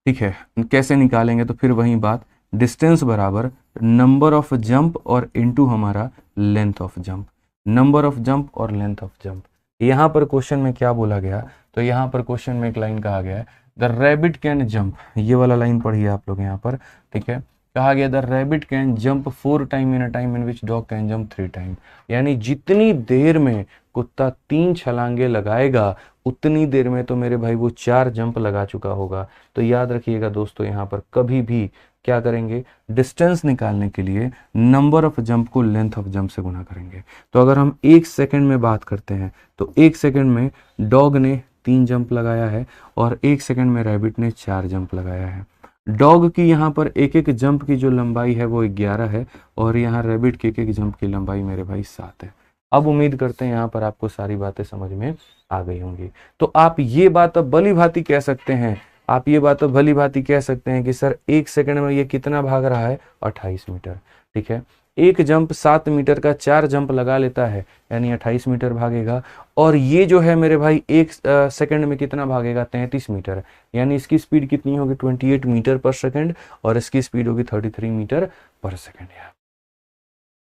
ठीक है, कैसे निकालेंगे? तो फिर वही बात, डिस्टेंस बराबर नंबर ऑफ जंप और इनटू हमारा length of jump, number of jump और लेंथ ऑफ जंप। यहाँ पर क्वेश्चन में क्या बोला गया? तो यहाँ पर क्वेश्चन में एक लाइन कहा गया है, द रैबिट कैन जंप, ये वाला लाइन पढ़िए आप लोग यहाँ पर, ठीक है। कहा गया the rabbit can jump 4 time in a time in which dog can jump 3 time, यानी जितनी देर में कुत्ता 3 छलांगे लगाएगा उतनी देर में तो मेरे भाई वो 4 जंप लगा चुका होगा। तो याद रखिएगा दोस्तों, यहाँ पर कभी भी क्या करेंगे, डिस्टेंस निकालने के लिए नंबर ऑफ जंप को लेंथ ऑफ जंप से गुना करेंगे। तो अगर हम 1 सेकंड में बात करते हैं तो 1 सेकंड में डॉग ने 3 जंप लगाया है और 1 सेकंड में रैबिट ने 4 जंप लगाया है। डॉग की यहाँ पर एक एक जंप की जो लंबाई है वो 11 है और यहाँ रैबिट की एक एक जंप की लंबाई मेरे भाई 7 है। अब उम्मीद करते हैं यहाँ पर आपको सारी बातें समझ में आ गई होंगी। तो आप ये बात अब भली भांति कह सकते हैं, आप ये बात भली भांति कह सकते हैं कि सर 1 सेकंड में ये कितना भाग रहा है, 28 मीटर, ठीक है। एक जंप 7 मीटर का 4 जंप लगा लेता है यानी 28 मीटर भागेगा। और ये जो है मेरे भाई 1 सेकंड में कितना भागेगा, 33 मीटर, यानी इसकी स्पीड कितनी होगी, 28 मीटर पर सेकंड और इसकी स्पीड होगी 33 मीटर पर सेकंड यार,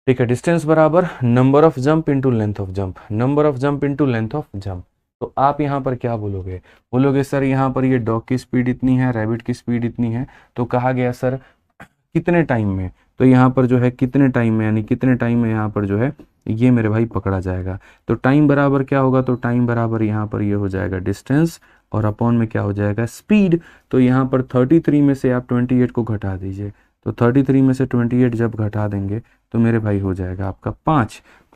ठीक है। डिस्टेंस बराबर number of jump into length of jump, number of jump into length of jump. तो आप यहाँ पर क्या बोलोगे? बोलोगे सर यहाँ पर ये डॉग की स्पीड इतनी है, रैबिट की स्पीड इतनी है, तो कहा गया सर कितने टाइम में, तो यहाँ पर जो है कितने टाइम में, यानी कितने टाइम में यहाँ पर जो है ये मेरे भाई पकड़ा जाएगा। तो टाइम बराबर क्या होगा, तो टाइम बराबर यहाँ पर ये हो जाएगा डिस्टेंस और अपॉन में क्या हो जाएगा, स्पीड। तो यहाँ पर 33 में से आप 28 को घटा दीजिए, तो 33 में से 28 जब घटा देंगे तो मेरे भाई हो जाएगा आपका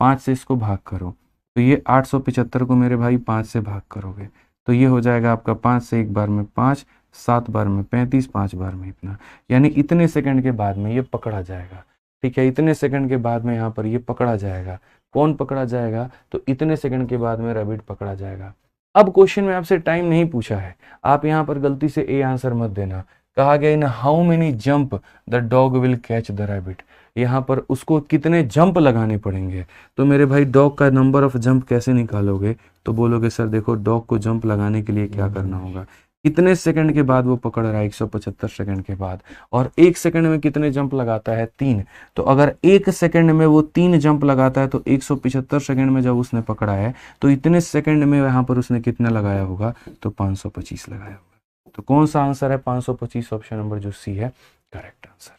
5 से इसको भाग करो तो ये 875 को मेरे भाई 5 से भाग करोगे तो ये हो जाएगा आपका 5 से 1 बार में 5, 7 बार में 35, 5 बार में इतना, यानी इतने सेकंड के बाद में ये पकड़ा जाएगा, ठीक है। इतने सेकंड के बाद में यहाँ पर ये पकड़ा जाएगा। कौन पकड़ा जाएगा? तो इतने सेकंड के बाद में रैबिट पकड़ा जाएगा। अब क्वेश्चन में आपसे टाइम नहीं पूछा है, आप यहाँ पर गलती से ए आंसर मत देना। कहा गया in how many jump the dog will catch the rabbit, यहाँ पर उसको कितने जंप लगाने पड़ेंगे। तो मेरे भाई डॉग का नंबर ऑफ जंप कैसे निकालोगे? तो बोलोगे सर देखो डॉग को जंप लगाने के लिए क्या करना होगा, कितने सेकंड के बाद वो पकड़ रहा है, 175 सेकंड के बाद, और 1 सेकंड में कितने जंप लगाता है, 3। तो अगर 1 सेकंड में वो 3 जंप लगाता है तो 175 सेकंड में जब उसने पकड़ा है तो इतने सेकंड में यहाँ पर उसने कितना लगाया होगा, तो 525 लगाया होगा। तो कौन सा आंसर है, 525, ऑप्शन नंबर जो सी है करेक्ट आंसर।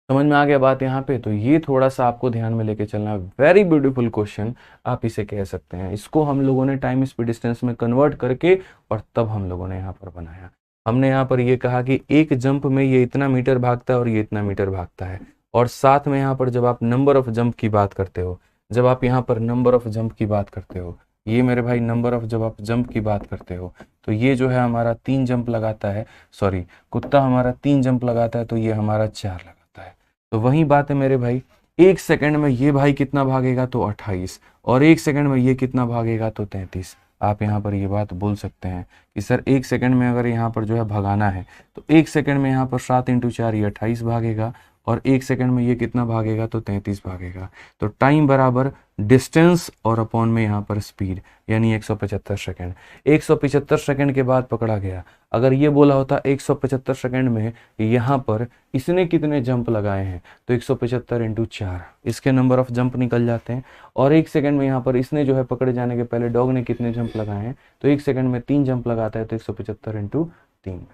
समझ में आ गया बात यहाँ पे? तो ये थोड़ा सा आपको ध्यान में लेके चलना, वेरी ब्यूटीफुल क्वेश्चन आप इसे कह सकते हैं। इसको हम लोगों ने टाइम स्पीड डिस्टेंस में कन्वर्ट करके और तब हम लोगों ने यहाँ पर बनाया। हमने यहाँ पर ये कहा कि एक जंप में ये इतना मीटर भागता है और ये इतना मीटर भागता है, और साथ में यहाँ पर जब आप नंबर ऑफ जंप की बात करते हो, जब आप यहाँ पर नंबर ऑफ जंप की बात करते हो, ये मेरे भाई नंबर ऑफ जब आप जंप की बात करते हो तो ये जो है हमारा 3 जंप लगाता है, सॉरी कुत्ता हमारा 3 जंप लगाता है तो ये हमारा 4 लगाता है। तो वही बात है मेरे भाई, 1 सेकंड में ये भाई कितना भागेगा, तो 28, और 1 सेकंड में ये कितना भागेगा, तो 33। आप यहाँ पर ये बात बोल सकते हैं कि सर 1 सेकंड में अगर यहाँ पर जो है भगाना है तो 1 सेकंड में यहाँ पर 7 × 4 ये 28 भागेगा, और 1 सेकंड में ये कितना भागेगा, तो 33 भागेगा। तो टाइम बराबर डिस्टेंस और अपॉन में यहाँ पर स्पीड, यानी 175 सेकंड। 175 सेकंड के बाद पकड़ा गया। अगर ये बोला होता 175 सेकंड में यहाँ पर इसने कितने जंप लगाए हैं, तो 175 × 4 इसके नंबर ऑफ जंप निकल जाते हैं। और 1 सेकंड में यहाँ पर इसने जो है पकड़े जाने के पहले डॉग ने कितने जंप लगाए हैं, तो 1 सेकंड में 3 जंप लगाता है, तो 175 × 3।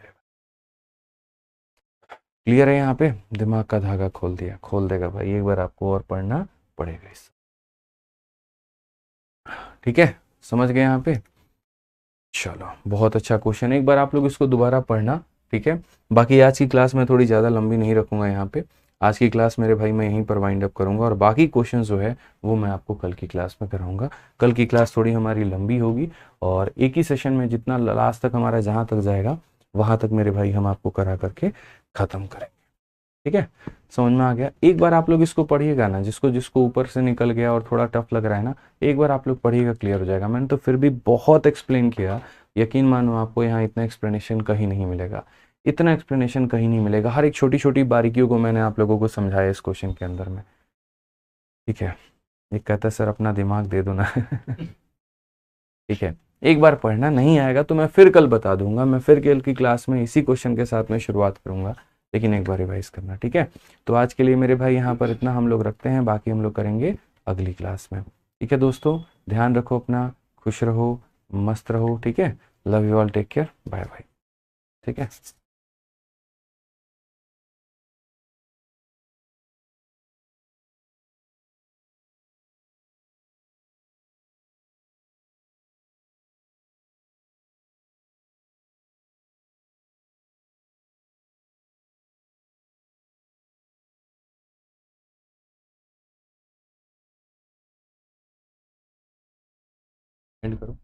क्लियर है? यहाँ पे दिमाग का धागा खोल दिया, खोल देगा भाई, एक बार आपको और पढ़ना पड़ेगा इस, ठीक है? समझ गए यहाँ पे? चलो बहुत अच्छा क्वेश्चन है, एक बार आप लोग इसको दोबारा पढ़ना, ठीक है? बाकी आज की क्लास मैं थोड़ी ज़्यादा लंबी नहीं रखूंगा यहाँ पे, आज की क्लास मेरे भाई मैं यहीं पर वाइंड अप करूंगा, और बाकी क्वेश्चन जो है वो मैं आपको कल की क्लास में कराऊंगा। कल की क्लास थोड़ी हमारी लंबी होगी, और एक ही सेशन में जितना लास्ट तक हमारा जहाँ तक जाएगा वहाँ तक मेरे भाई हम आपको करा करके ख़त्म करेंगे। ठीक है, समझ में आ गया। एक बार आप लोग इसको पढ़िएगा ना, जिसको जिसको ऊपर से निकल गया और थोड़ा टफ लग रहा है ना, एक बार आप लोग पढ़िएगा, क्लियर हो जाएगा। मैंने तो फिर भी बहुत एक्सप्लेन किया, यकीन मानो आपको यहाँ इतना एक्सप्लेनेशन कहीं नहीं मिलेगा, इतना एक्सप्लेनेशन कहीं नहीं मिलेगा। हर एक छोटी छोटी बारीकियों को मैंने आप लोगों को समझाया इस क्वेश्चन के अंदर में। ठीक है, एक कहता है सर अपना दिमाग दे दो ना ठीक है, एक बार पढ़ना, नहीं आएगा तो मैं फिर कल बता दूंगा, मैं फिर कल की क्लास में इसी क्वेश्चन के साथ में शुरुआत करूंगा, लेकिन एक बार रिवाइज करना। ठीक है, तो आज के लिए मेरे भाई यहाँ पर इतना हम लोग रखते हैं, बाकी हम लोग करेंगे अगली क्लास में। ठीक है दोस्तों, ध्यान रखो अपना, खुश रहो, मस्त रहो। ठीक है, love you all, take care, bye bye. ठीक है। एंड करो।